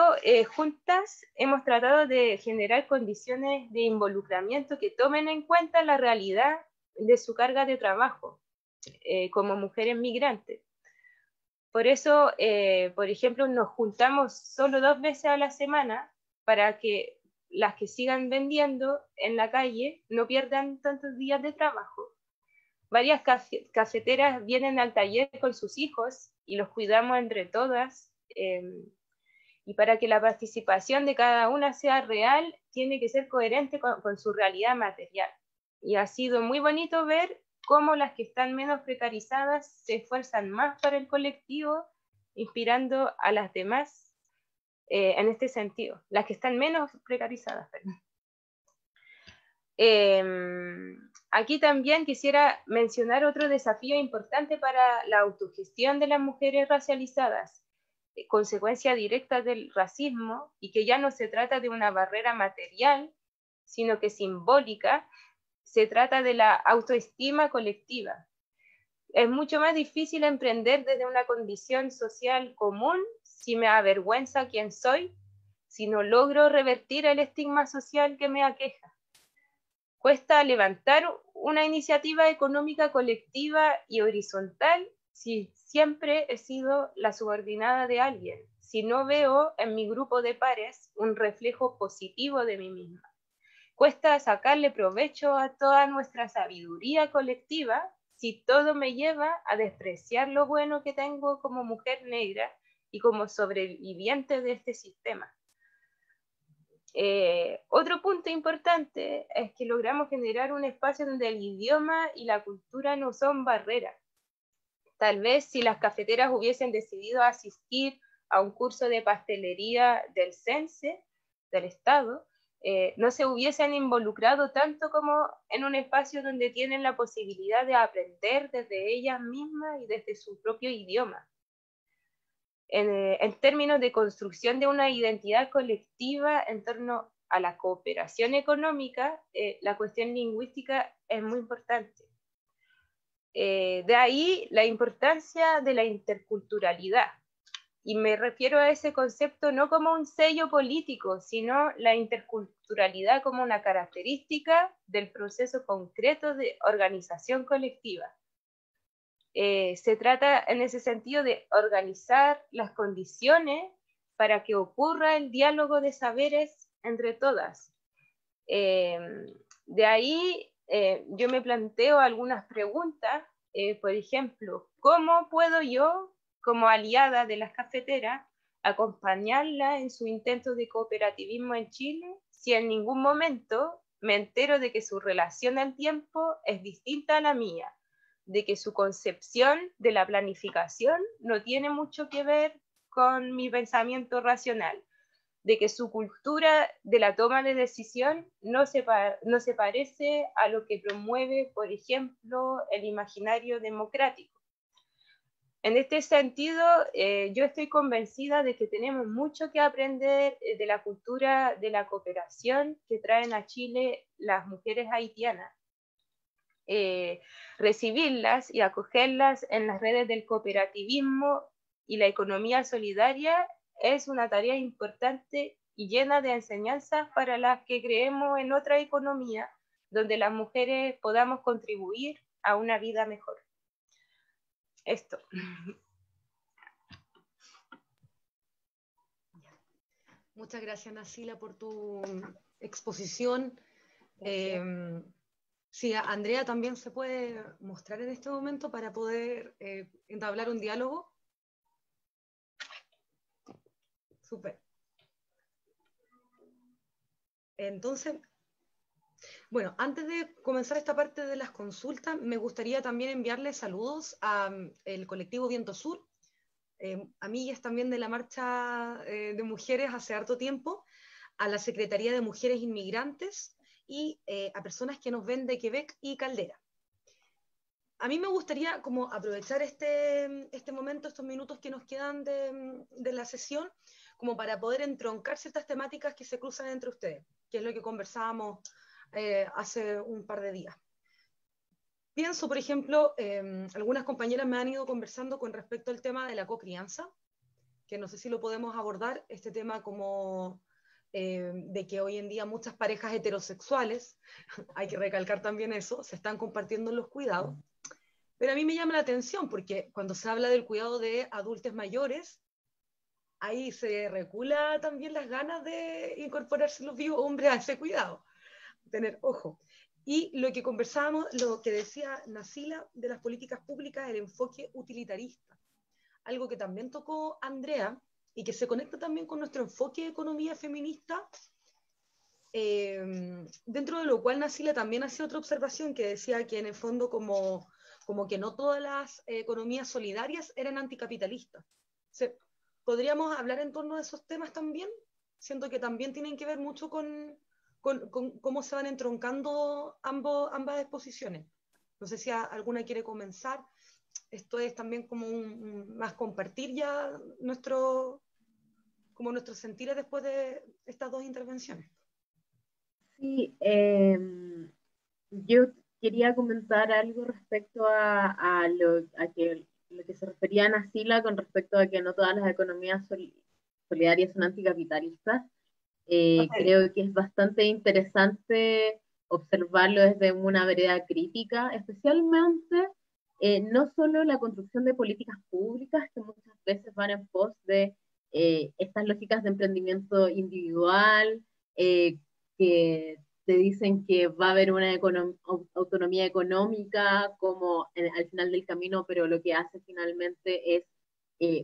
juntas hemos tratado de generar condiciones de involucramiento que tomen en cuenta la realidad de su carga de trabajo como mujeres migrantes. Por eso, por ejemplo, nos juntamos solo 2 veces a la semana para que las que sigan vendiendo en la calle no pierdan tantos días de trabajo. Varias cafeteras vienen al taller con sus hijos y los cuidamos entre todas. Y para que la participación de cada una sea real, tiene que ser coherente con su realidad material. Y ha sido muy bonito ver cómo las que están menos precarizadas se esfuerzan más para el colectivo, inspirando a las demás en este sentido, las que están menos precarizadas. Aquí también quisiera mencionar otro desafío importante para la autogestión de las mujeres racializadas, consecuencia directa del racismo, y que ya no se trata de una barrera material, sino que simbólica, se trata de la autoestima colectiva. Es mucho más difícil emprender desde una condición social común si me avergüenza quién soy, si no logro revertir el estigma social que me aqueja. Cuesta levantar una iniciativa económica colectiva y horizontal si siempre he sido la subordinada de alguien, si no veo en mi grupo de pares un reflejo positivo de mí misma. Cuesta sacarle provecho a toda nuestra sabiduría colectiva si todo me lleva a despreciar lo bueno que tengo como mujer negra y como sobreviviente de este sistema. Otro punto importante es que logramos generar un espacio donde el idioma y la cultura no son barreras. Tal vez si las cafeteras hubiesen decidido asistir a un curso de pastelería del CENSE, del Estado, no se hubiesen involucrado tanto como en un espacio donde tienen la posibilidad de aprender desde ellas mismas y desde su propio idioma. En términos de construcción de una identidad colectiva en torno a la cooperación económica, la cuestión lingüística es muy importante. De ahí la importancia de la interculturalidad. Y me refiero a ese concepto no como un sello político, sino la interculturalidad como una característica del proceso concreto de organización colectiva. Se trata en ese sentido de organizar las condiciones para que ocurra el diálogo de saberes entre todas. De ahí yo me planteo algunas preguntas, por ejemplo, ¿cómo puedo yo, como aliada de las cafeteras, acompañarla en su intento de cooperativismo en Chile si en ningún momento me entero de que su relación al tiempo es distinta a la mía, de que su concepción de la planificación no tiene mucho que ver con mi pensamiento racional, de que su cultura de la toma de decisión no se parece a lo que promueve, por ejemplo, el imaginario democrático? En este sentido, yo estoy convencida de que tenemos mucho que aprender de la cultura de la cooperación que traen a Chile las mujeres haitianas. Recibirlas y acogerlas en las redes del cooperativismo y la economía solidaria es una tarea importante y llena de enseñanzas para las que creemos en otra economía donde las mujeres podamos contribuir a una vida mejor. Esto. Muchas gracias, Nasila, por tu exposición. Sí, Andrea también se puede mostrar en este momento para poder entablar un diálogo. Súper. Entonces, bueno, antes de comenzar esta parte de las consultas, me gustaría también enviarle saludos al colectivo Viento Sur, amigas también de la marcha de mujeres hace harto tiempo, a la Secretaría de Mujeres Inmigrantes y a personas que nos ven de Quebec y Caldera. A mí me gustaría como aprovechar este momento, estos minutos que nos quedan de la sesión, como para poder entroncar ciertas temáticas que se cruzan entre ustedes, que es lo que conversábamos hace un par de días. Pienso, por ejemplo, algunas compañeras me han ido conversando con respecto al tema de la cocrianza, que no sé si lo podemos abordar, este tema como de que hoy en día muchas parejas heterosexuales, hay que recalcar también eso, se están compartiendo los cuidados. Pero a mí me llama la atención porque cuando se habla del cuidado de adultos mayores, ahí se recula también las ganas de incorporarse los vivos hombres a ese cuidado, tener ojo. Y lo que conversábamos, lo que decía Nasila de las políticas públicas, el enfoque utilitarista, algo que también tocó Andrea y que se conecta también con nuestro enfoque de economía feminista, dentro de lo cual Nasila también hacía otra observación que decía que en el fondo como que no todas las economías solidarias eran anticapitalistas. podríamos hablar en torno a esos temas también. Siento que también tienen que ver mucho con cómo se van entroncando ambas exposiciones. No sé si alguna quiere comenzar. Esto es también como más compartir ya nuestros sentires después de estas dos intervenciones. Sí, yo quería comentar algo respecto a lo que se refería a Nasila con respecto a que no todas las economías solidarias son anticapitalistas. Creo que es bastante interesante observarlo desde una vereda crítica, especialmente no solo la construcción de políticas públicas que muchas veces van en pos de estas lógicas de emprendimiento individual, que te dicen que va a haber una autonomía económica como al final del camino, pero lo que hace finalmente es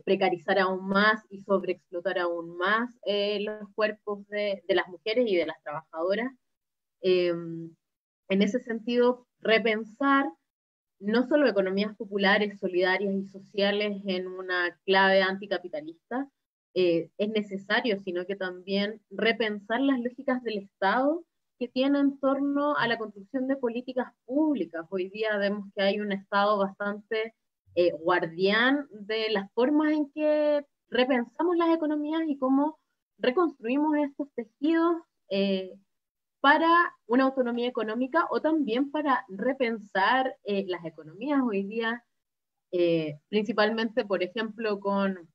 precarizar aún más y sobreexplotar aún más los cuerpos de las mujeres y de las trabajadoras. En ese sentido, repensar no solo economías populares, solidarias y sociales en una clave anticapitalista es necesario, sino que también repensar las lógicas del Estado que tienen en torno a la construcción de políticas públicas. Hoy día vemos que hay un Estado bastante guardián de las formas en que repensamos las economías y cómo reconstruimos estos tejidos para una autonomía económica o también para repensar las economías hoy día, principalmente, por ejemplo, con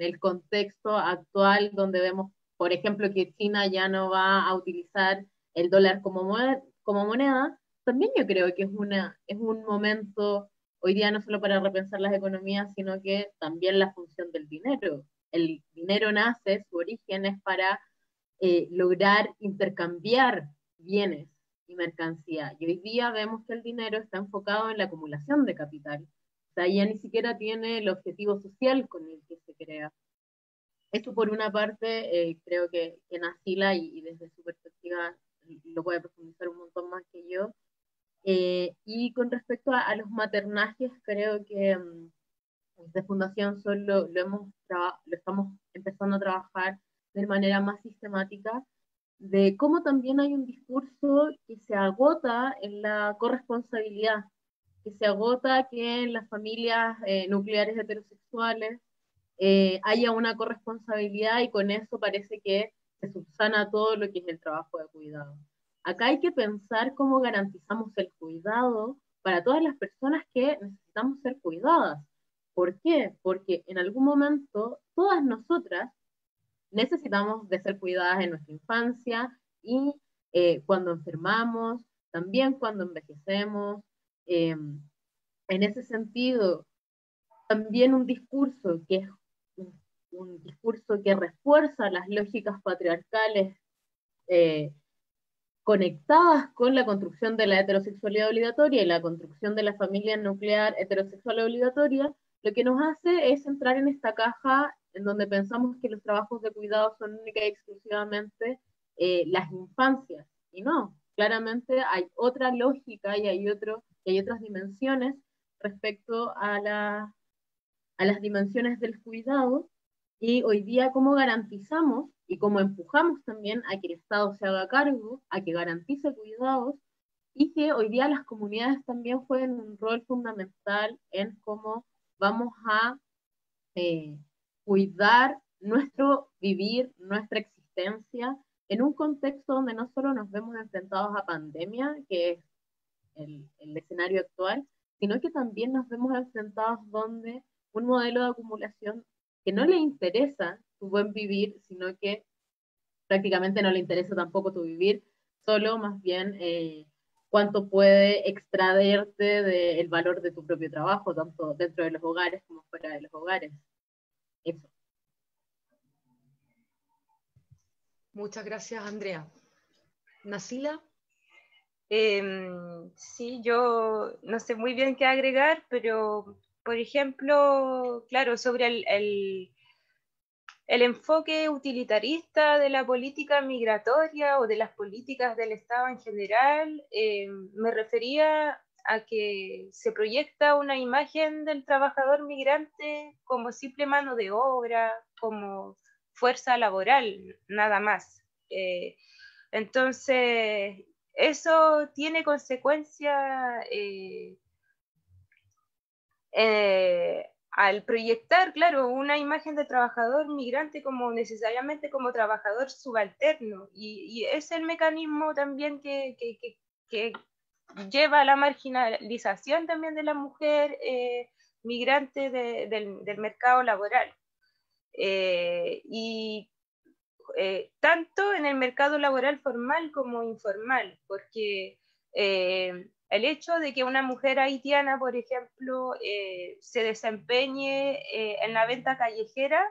el contexto actual donde vemos, por ejemplo, que China ya no va a utilizar el dólar como moneda. También yo creo que es un momento hoy día no solo para repensar las economías, sino que también la función del dinero. El dinero nace, su origen es para lograr intercambiar bienes y mercancía. Y hoy día vemos que el dinero está enfocado en la acumulación de capital. O sea, ya ni siquiera tiene el objetivo social con el que se crea. Esto por una parte, creo que Nasila y desde su perspectiva lo puede profundizar un montón más que yo. Y con respecto a los maternajes, creo que desde Fundación Sol lo estamos empezando a trabajar de manera más sistemática, de cómo también hay un discurso que se agota en la corresponsabilidad, que se agota que en las familias nucleares heterosexuales haya una corresponsabilidad y con eso parece que se subsana todo lo que es el trabajo de cuidado. Acá hay que pensar cómo garantizamos el cuidado para todas las personas que necesitamos ser cuidadas. ¿Por qué? Porque en algún momento todas nosotras necesitamos de ser cuidadas en nuestra infancia y cuando enfermamos, también cuando envejecemos. En ese sentido, también un discurso que es un discurso que refuerza las lógicas patriarcales conectadas con la construcción de la heterosexualidad obligatoria y la construcción de la familia nuclear heterosexual obligatoria, lo que nos hace es entrar en esta caja en donde pensamos que los trabajos de cuidado son única y exclusivamente las infancias, y no, claramente hay otra lógica y hay otras dimensiones respecto a las dimensiones del cuidado, y hoy día cómo garantizamos y cómo empujamos también a que el Estado se haga cargo, a que garantice cuidados, y que hoy día las comunidades también jueguen un rol fundamental en cómo vamos a cuidar nuestro vivir, nuestra existencia, en un contexto donde no solo nos vemos enfrentados a pandemia, que es el escenario actual, sino que también nos vemos enfrentados donde un modelo de acumulación que no le interesa tu buen vivir, sino que prácticamente no le interesa tampoco tu vivir, solo más bien cuánto puede extraerte del valor de tu propio trabajo, tanto dentro de los hogares como fuera de los hogares. Eso. Muchas gracias, Andrea. Nasila. Sí, yo no sé muy bien qué agregar, pero por ejemplo, claro, sobre el enfoque utilitarista de la política migratoria o de las políticas del Estado en general, me refería a que se proyecta una imagen del trabajador migrante como simple mano de obra, como fuerza laboral, nada más. Entonces, eso tiene consecuencias al proyectar, claro, una imagen de trabajador migrante como necesariamente como trabajador subalterno, y es el mecanismo también que lleva a la marginalización también de la mujer migrante del mercado laboral. Y tanto en el mercado laboral formal como informal, porque el hecho de que una mujer haitiana, por ejemplo, se desempeñe en la venta callejera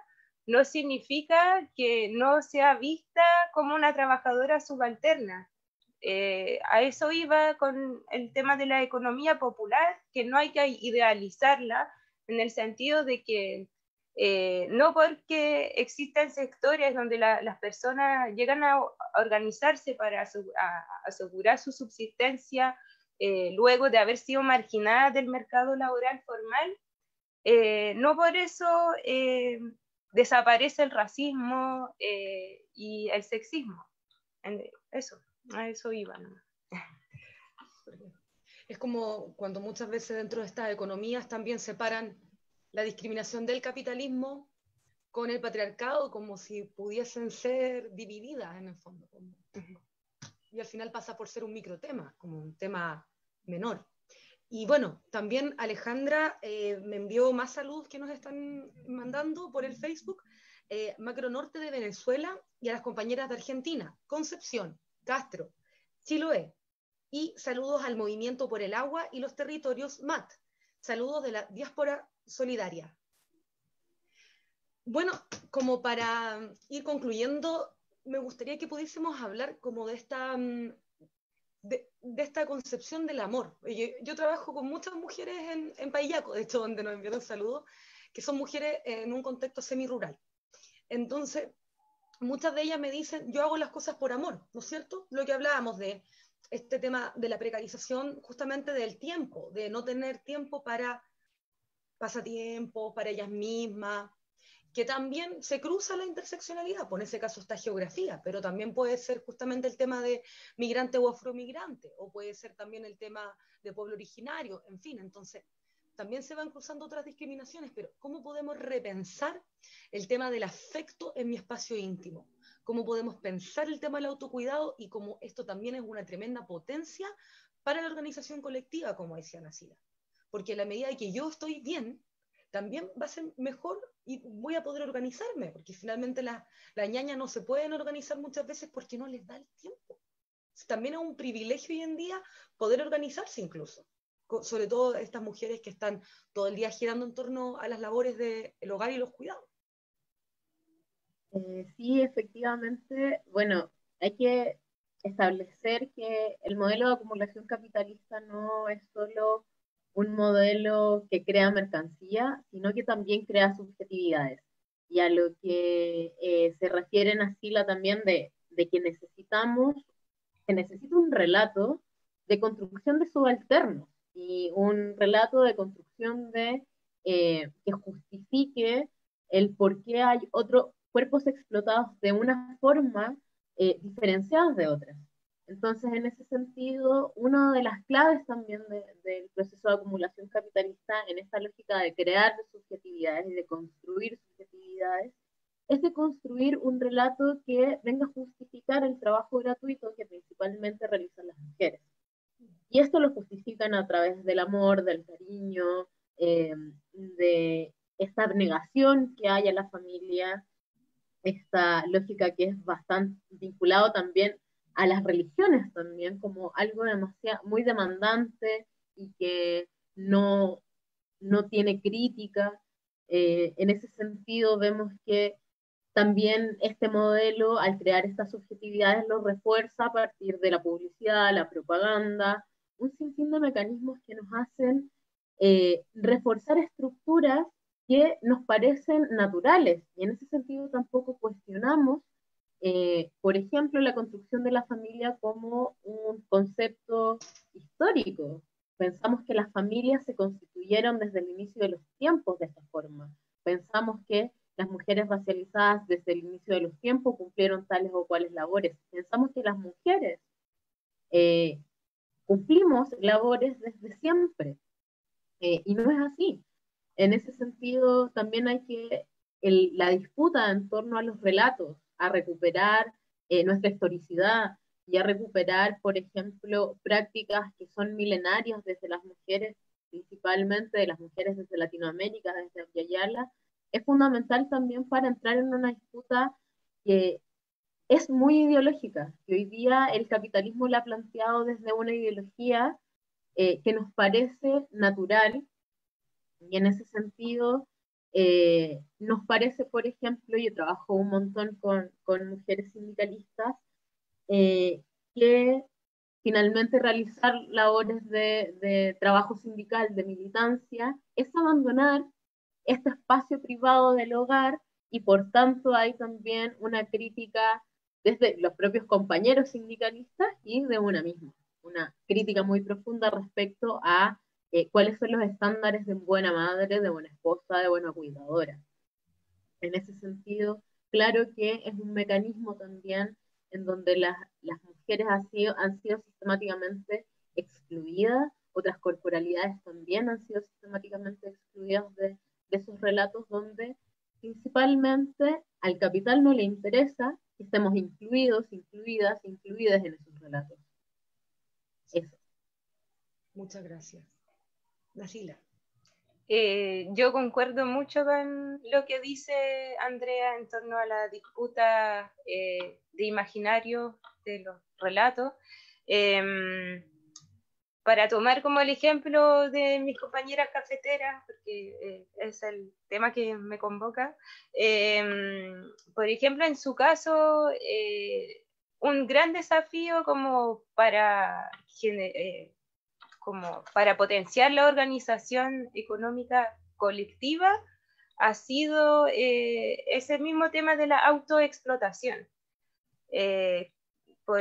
no significa que no sea vista como una trabajadora subalterna. A eso iba con el tema de la economía popular, que no hay que idealizarla en el sentido de que no porque existen sectores donde las personas llegan a organizarse para asegurar su subsistencia luego de haber sido marginadas del mercado laboral formal, no por eso desaparece el racismo y el sexismo. Eso, a eso iba, ¿no? Es como cuando muchas veces dentro de estas economías también separan la discriminación del capitalismo con el patriarcado, como si pudiesen ser divididas en el fondo. Y al final pasa por ser un microtema, como un tema menor. Y bueno, también Alejandra me envió más saludos que nos están mandando por el Facebook. Macro Norte de Venezuela y a las compañeras de Argentina, Concepción, Castro, Chiloé. Y saludos al Movimiento por el Agua y los Territorios MAT. Saludos de la Diáspora Solidaria. Bueno, como para ir concluyendo, me gustaría que pudiésemos hablar como de esta concepción del amor. Yo trabajo con muchas mujeres en Payaco, de hecho, donde nos enviaron saludos, que son mujeres en un contexto semi-rural. Entonces, muchas de ellas me dicen, yo hago las cosas por amor, ¿no es cierto? Lo que hablábamos de este tema de la precarización, justamente del tiempo, de no tener tiempo para pasatiempos, para ellas mismas, que también se cruza la interseccionalidad, pues en ese caso está geografía, pero también puede ser justamente el tema de migrante o afromigrante, o puede ser también el tema de pueblo originario, en fin, entonces también se van cruzando otras discriminaciones, pero ¿cómo podemos repensar el tema del afecto en mi espacio íntimo? ¿Cómo podemos pensar el tema del autocuidado y cómo esto también es una tremenda potencia para la organización colectiva, como decía Nacida? Porque a la medida que yo estoy bien, también va a ser mejor y voy a poder organizarme, porque finalmente las ñañas no se pueden organizar muchas veces porque no les da el tiempo. También es un privilegio hoy en día poder organizarse incluso, sobre todo estas mujeres que están todo el día girando en torno a las labores del hogar y los cuidados. Sí, efectivamente, bueno, hay que establecer que el modelo de acumulación capitalista no es solo un modelo que crea mercancía, sino que también crea subjetividades. Y a lo que se refieren así también de que se necesita un relato de construcción de subalternos y un relato de construcción que justifique el por qué hay otros cuerpos explotados de una forma diferenciados de otras. Entonces, en ese sentido, una de las claves también del proceso de acumulación capitalista en esta lógica de crear subjetividades y de construir subjetividades es de construir un relato que venga a justificar el trabajo gratuito que principalmente realizan las mujeres. Y esto lo justifican a través del amor, del cariño, de esta abnegación que hay a la familia, esta lógica que es bastante vinculado también a las religiones también, como algo muy demandante y que no tiene crítica. En ese sentido vemos que también este modelo, al crear estas subjetividades, lo refuerza a partir de la publicidad, la propaganda, un sinfín de mecanismos que nos hacen reforzar estructuras que nos parecen naturales. Y en ese sentido tampoco cuestionamos, por ejemplo, la construcción de la familia como un concepto histórico. Pensamos que las familias se constituyeron desde el inicio de los tiempos de esta forma. Pensamos que las mujeres racializadas desde el inicio de los tiempos cumplieron tales o cuales labores. Pensamos que las mujeres cumplimos labores desde siempre. Y no es así. En ese sentido, también hay que la disputa en torno a los relatos, a recuperar nuestra historicidad y a recuperar, por ejemplo, prácticas que son milenarias desde las mujeres, principalmente de las mujeres desde Latinoamérica, desde Abya, es fundamental también para entrar en una disputa que es muy ideológica, que hoy día el capitalismo la ha planteado desde una ideología que nos parece natural, y en ese sentido nos parece, por ejemplo, yo trabajo un montón con mujeres sindicalistas, que finalmente realizar labores de trabajo sindical, de militancia, es abandonar este espacio privado del hogar, y por tanto hay también una crítica desde los propios compañeros sindicalistas y de una misma, una crítica muy profunda respecto a cuáles son los estándares de buena madre, de buena esposa, de buena cuidadora. En ese sentido, claro que es un mecanismo también en donde las mujeres han sido sistemáticamente excluidas, otras corporalidades también han sido sistemáticamente excluidas de esos relatos, donde principalmente al capital no le interesa que estemos incluidas en esos relatos. Eso. Muchas gracias. Nacila. Yo concuerdo mucho con lo que dice Andrea en torno a la disputa de imaginario de los relatos. Para tomar como el ejemplo de mis compañeras cafeteras, porque es el tema que me convoca, por ejemplo, en su caso, un gran desafío como para potenciar la organización económica colectiva ha sido ese mismo tema de la autoexplotación.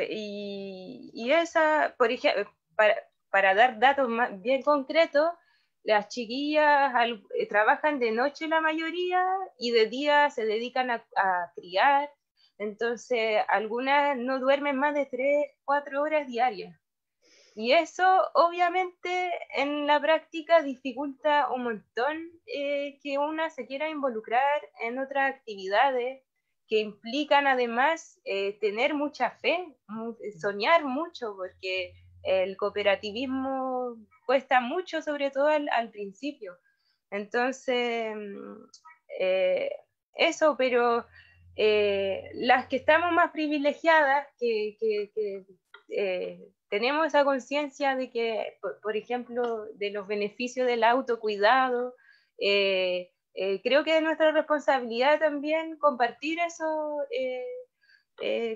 Y esa, por ejemplo, para dar datos bien concretos, las chiquillas trabajan de noche la mayoría y de día se dedican a criar. Entonces, algunas no duermen más de 3, 4 horas diarias. Y eso, obviamente, en la práctica dificulta un montón que una se quiera involucrar en otras actividades que implican además tener mucha fe, soñar mucho, porque el cooperativismo cuesta mucho, sobre todo al principio. Entonces, eso, pero las que estamos más privilegiadas, que tenemos esa conciencia de que, por ejemplo, de los beneficios del autocuidado, creo que es nuestra responsabilidad también compartir eso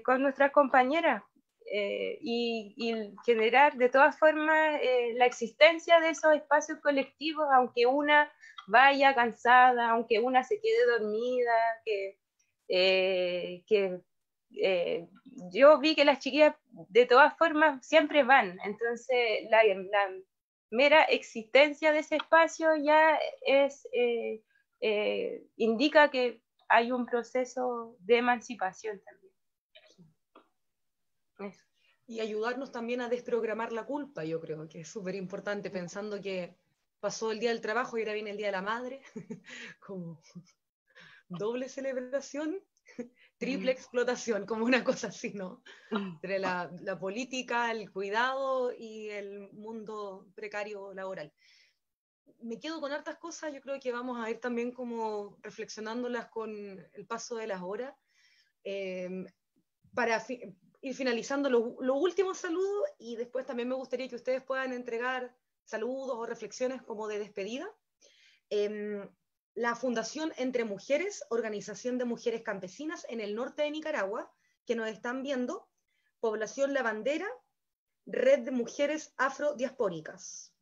con nuestras compañeras y generar de todas formas la existencia de esos espacios colectivos, aunque una vaya cansada, aunque una se quede dormida, yo vi que las chiquillas de todas formas siempre van, entonces la mera existencia de ese espacio ya indica que hay un proceso de emancipación también. Eso. Y ayudarnos también a desprogramar la culpa, yo creo que es súper importante, pensando que pasó el Día del Trabajo y ahora viene el Día de la Madre, como doble celebración, triple explotación, como una cosa así, ¿no? Entre la política, el cuidado y el mundo precario laboral. Me quedo con hartas cosas, yo creo que vamos a ir también como reflexionándolas con el paso de las horas. Para ir finalizando los últimos saludos, y después también me gustaría que ustedes puedan entregar saludos o reflexiones como de despedida. La Fundación Entre Mujeres, Organización de Mujeres Campesinas en el norte de Nicaragua, que nos están viendo, Población La Bandera, Red de Mujeres Afrodiaspóricas.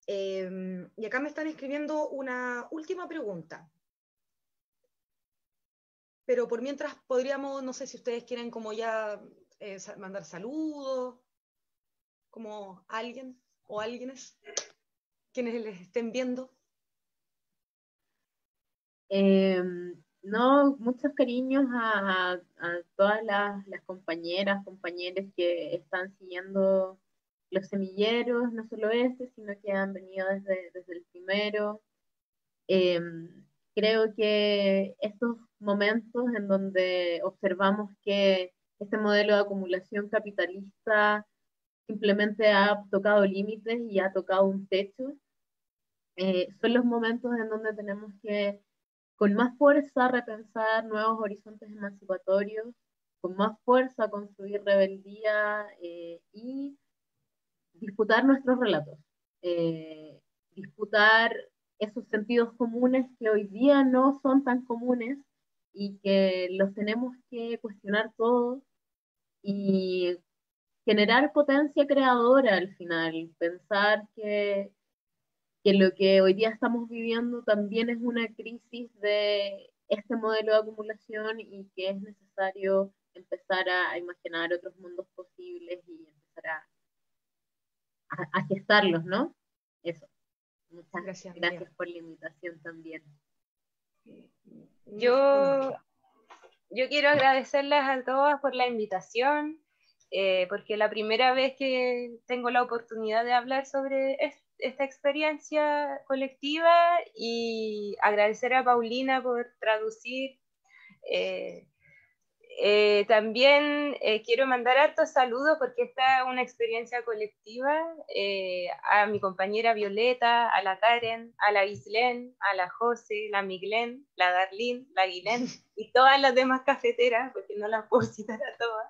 Y acá me están escribiendo una última pregunta. Pero por mientras podríamos, no sé si ustedes quieren como ya mandar saludos, como alguien. o alguienes quienes les estén viendo? No, muchos cariños a todas las compañeras, compañeros que están siguiendo los semilleros, no solo este, sino que han venido desde el primero. Creo que estos momentos en donde observamos que este modelo de acumulación capitalista simplemente ha tocado límites y ha tocado un techo, son los momentos en donde tenemos que con más fuerza repensar nuevos horizontes emancipatorios, con más fuerza construir rebeldía y disputar nuestros relatos, disputar esos sentidos comunes que hoy día no son tan comunes y que los tenemos que cuestionar todos y generar potencia creadora al final, pensar que lo que hoy día estamos viviendo también es una crisis de este modelo de acumulación y que es necesario empezar a imaginar otros mundos posibles y empezar a gestarlos, ¿no? Eso. Muchas gracias por la invitación también. Yo quiero agradecerles a todas por la invitación, porque la primera vez que tengo la oportunidad de hablar sobre esta experiencia colectiva, y agradecer a Paulina por traducir. También quiero mandar hartos saludos porque esta es una experiencia colectiva, a mi compañera Violeta, a la Karen, a la Islén, a la José, la Miglen, la Darlene, la Guilén y todas las demás cafeteras, porque no las puedo citar a todas.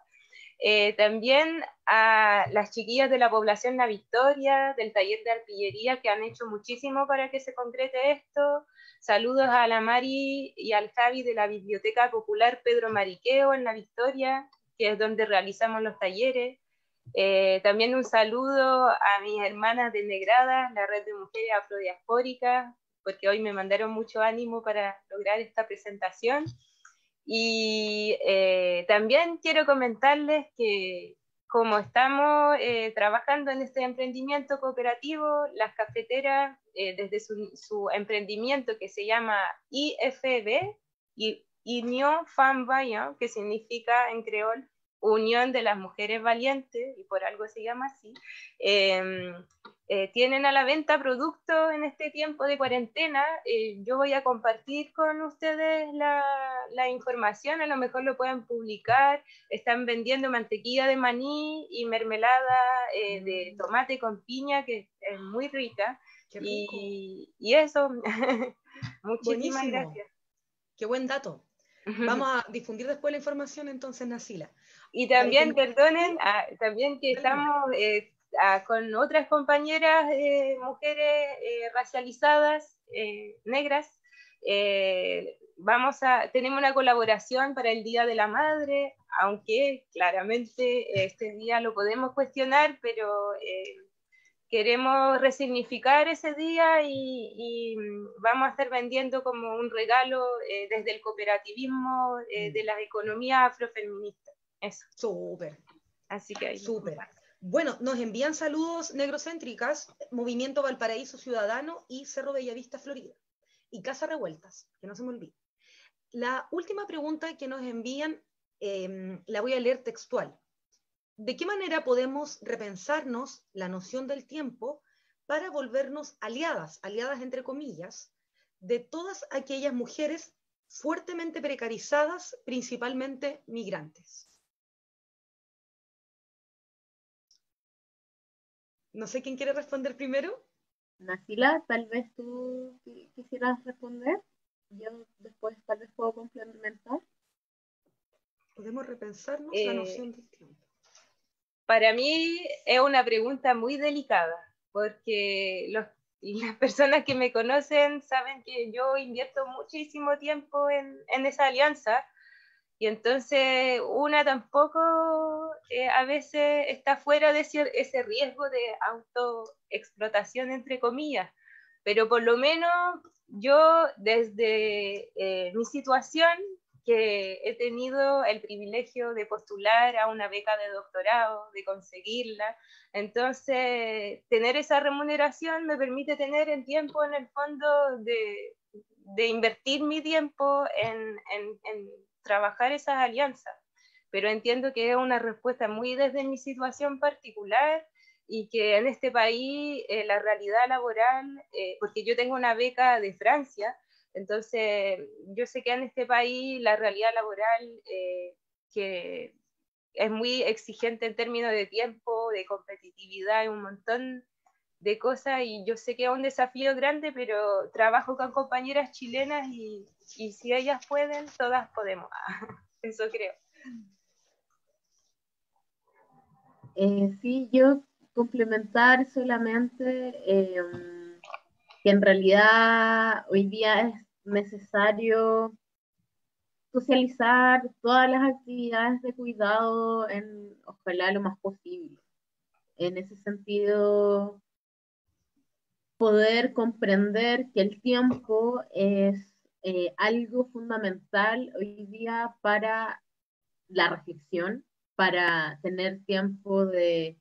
También a las chiquillas de la población La Victoria, del taller de arpillería, que han hecho muchísimo para que se concrete esto. Saludos a la Mari y al Javi de la Biblioteca Popular Pedro Mariqueo en La Victoria, que es donde realizamos los talleres. También un saludo a mis hermanas de Negradas, la red de mujeres afrodiaspóricas, porque hoy me mandaron mucho ánimo para lograr esta presentación. Y también quiero comentarles que como estamos trabajando en este emprendimiento cooperativo, las cafeteras, desde su emprendimiento que se llama IFB, Union Femme Vaillant, que significa en creol Unión de las Mujeres Valientes, y por algo se llama así, tienen a la venta productos en este tiempo de cuarentena. Yo voy a compartir con ustedes la información, a lo mejor lo pueden publicar. Están vendiendo mantequilla de maní y mermelada de tomate con piña, que es muy rica. Y eso, muchísimas gracias. Qué buen dato. Vamos a difundir después la información entonces, Nacila. Y también, perdonen, también que estamos con otras compañeras mujeres racializadas, negras. Tenemos una colaboración para el Día de la Madre, aunque claramente este día lo podemos cuestionar, pero queremos resignificar ese día y vamos a estar vendiendo como un regalo desde el cooperativismo de las economías afrofeministas. Eso. Súper. Así que ahí. Súper. Bueno, nos envían saludos negrocéntricas, Movimiento Valparaíso Ciudadano y Cerro Bellavista, Florida. Y Casa Revueltas, que no se me olvide. La última pregunta que nos envían la voy a leer textual. ¿De qué manera podemos repensarnos la noción del tiempo para volvernos aliadas entre comillas, de todas aquellas mujeres fuertemente precarizadas, principalmente migrantes? No sé quién quiere responder primero. Nacila, tal vez tú quisieras responder. Yo después tal vez puedo complementar. Podemos repensarnos la noción del tiempo. Para mí es una pregunta muy delicada, porque las personas que me conocen saben que yo invierto muchísimo tiempo en esa alianza, y entonces una tampoco a veces está fuera de ese riesgo de autoexplotación, entre comillas, pero por lo menos yo desde mi situación que he tenido el privilegio de postular a una beca de doctorado, de conseguirla. Entonces, tener esa remuneración me permite tener el tiempo en el fondo de invertir mi tiempo en trabajar esas alianzas. Pero entiendo que es una respuesta muy desde mi situación particular y que en este país la realidad laboral, porque yo tengo una beca de Francia, entonces yo sé que en este país la realidad laboral que es muy exigente en términos de tiempo, de competitividad y un montón de cosas, y yo sé que es un desafío grande, pero trabajo con compañeras chilenas y si ellas pueden, todas podemos. Eso creo. Sí, yo complementar solamente que en realidad hoy día es necesario socializar todas las actividades de cuidado ojalá lo más posible. En ese sentido, poder comprender que el tiempo es algo fundamental hoy día para la reflexión, para tener tiempo de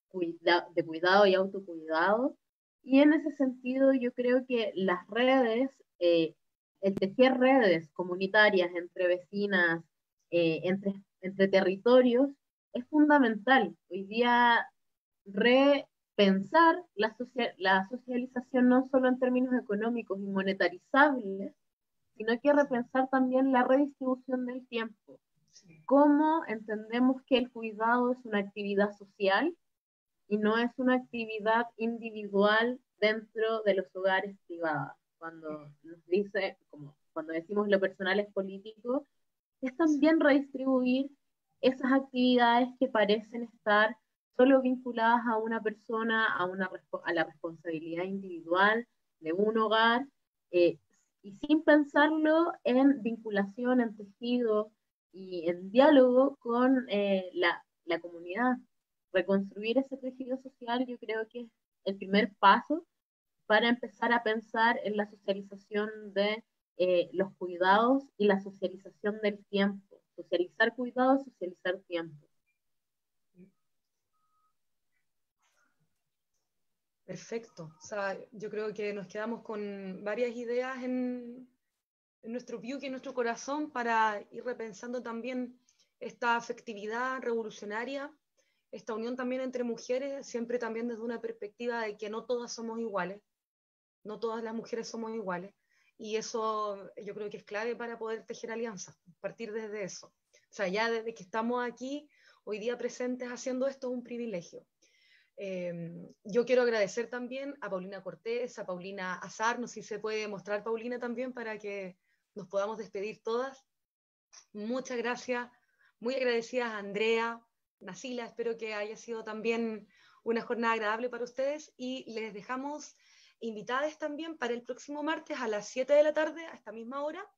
cuidado y autocuidado. Y en ese sentido yo creo que las redes, el tejer redes comunitarias entre vecinas, entre territorios, es fundamental. Hoy día repensar la socialización no solo en términos económicos y monetarizables, sino que repensar también la redistribución del tiempo. ¿Cómo entendemos que el cuidado es una actividad social y no es una actividad individual dentro de los hogares privados? Cuando nos dice, como cuando decimos lo personal es político, es también redistribuir esas actividades que parecen estar solo vinculadas a una persona, a la responsabilidad individual de un hogar, y sin pensarlo en vinculación, en tejido y en diálogo con la comunidad. Reconstruir ese tejido social yo creo que es el primer paso para empezar a pensar en la socialización de los cuidados y la socialización del tiempo. Socializar cuidados, socializar tiempo. Perfecto. O sea, yo creo que nos quedamos con varias ideas en nuestro view y en nuestro corazón para ir repensando también esta afectividad revolucionaria, esta unión también entre mujeres, siempre también desde una perspectiva de que no todas somos iguales, no todas las mujeres somos iguales, y eso yo creo que es clave para poder tejer alianzas, partir desde eso. O sea, ya desde que estamos aquí, hoy día presentes haciendo esto, es un privilegio. Yo quiero agradecer también a Paulina Cortés, a Paulina Azar, no sé si se puede mostrar Paulina también para que nos podamos despedir todas. Muchas gracias, muy agradecidas a Andrea, Nacila, espero que haya sido también una jornada agradable para ustedes y les dejamos invitadas también para el próximo martes a las 7 de la tarde, a esta misma hora,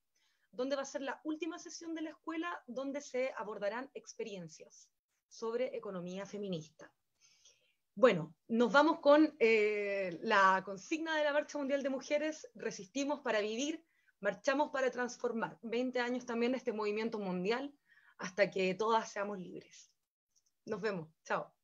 donde va a ser la última sesión de la escuela donde se abordarán experiencias sobre economía feminista. Bueno, nos vamos con la consigna de la Marcha Mundial de Mujeres, resistimos para vivir, marchamos para transformar. 20 años también de este movimiento mundial hasta que todas seamos libres. Nos vemos, chao.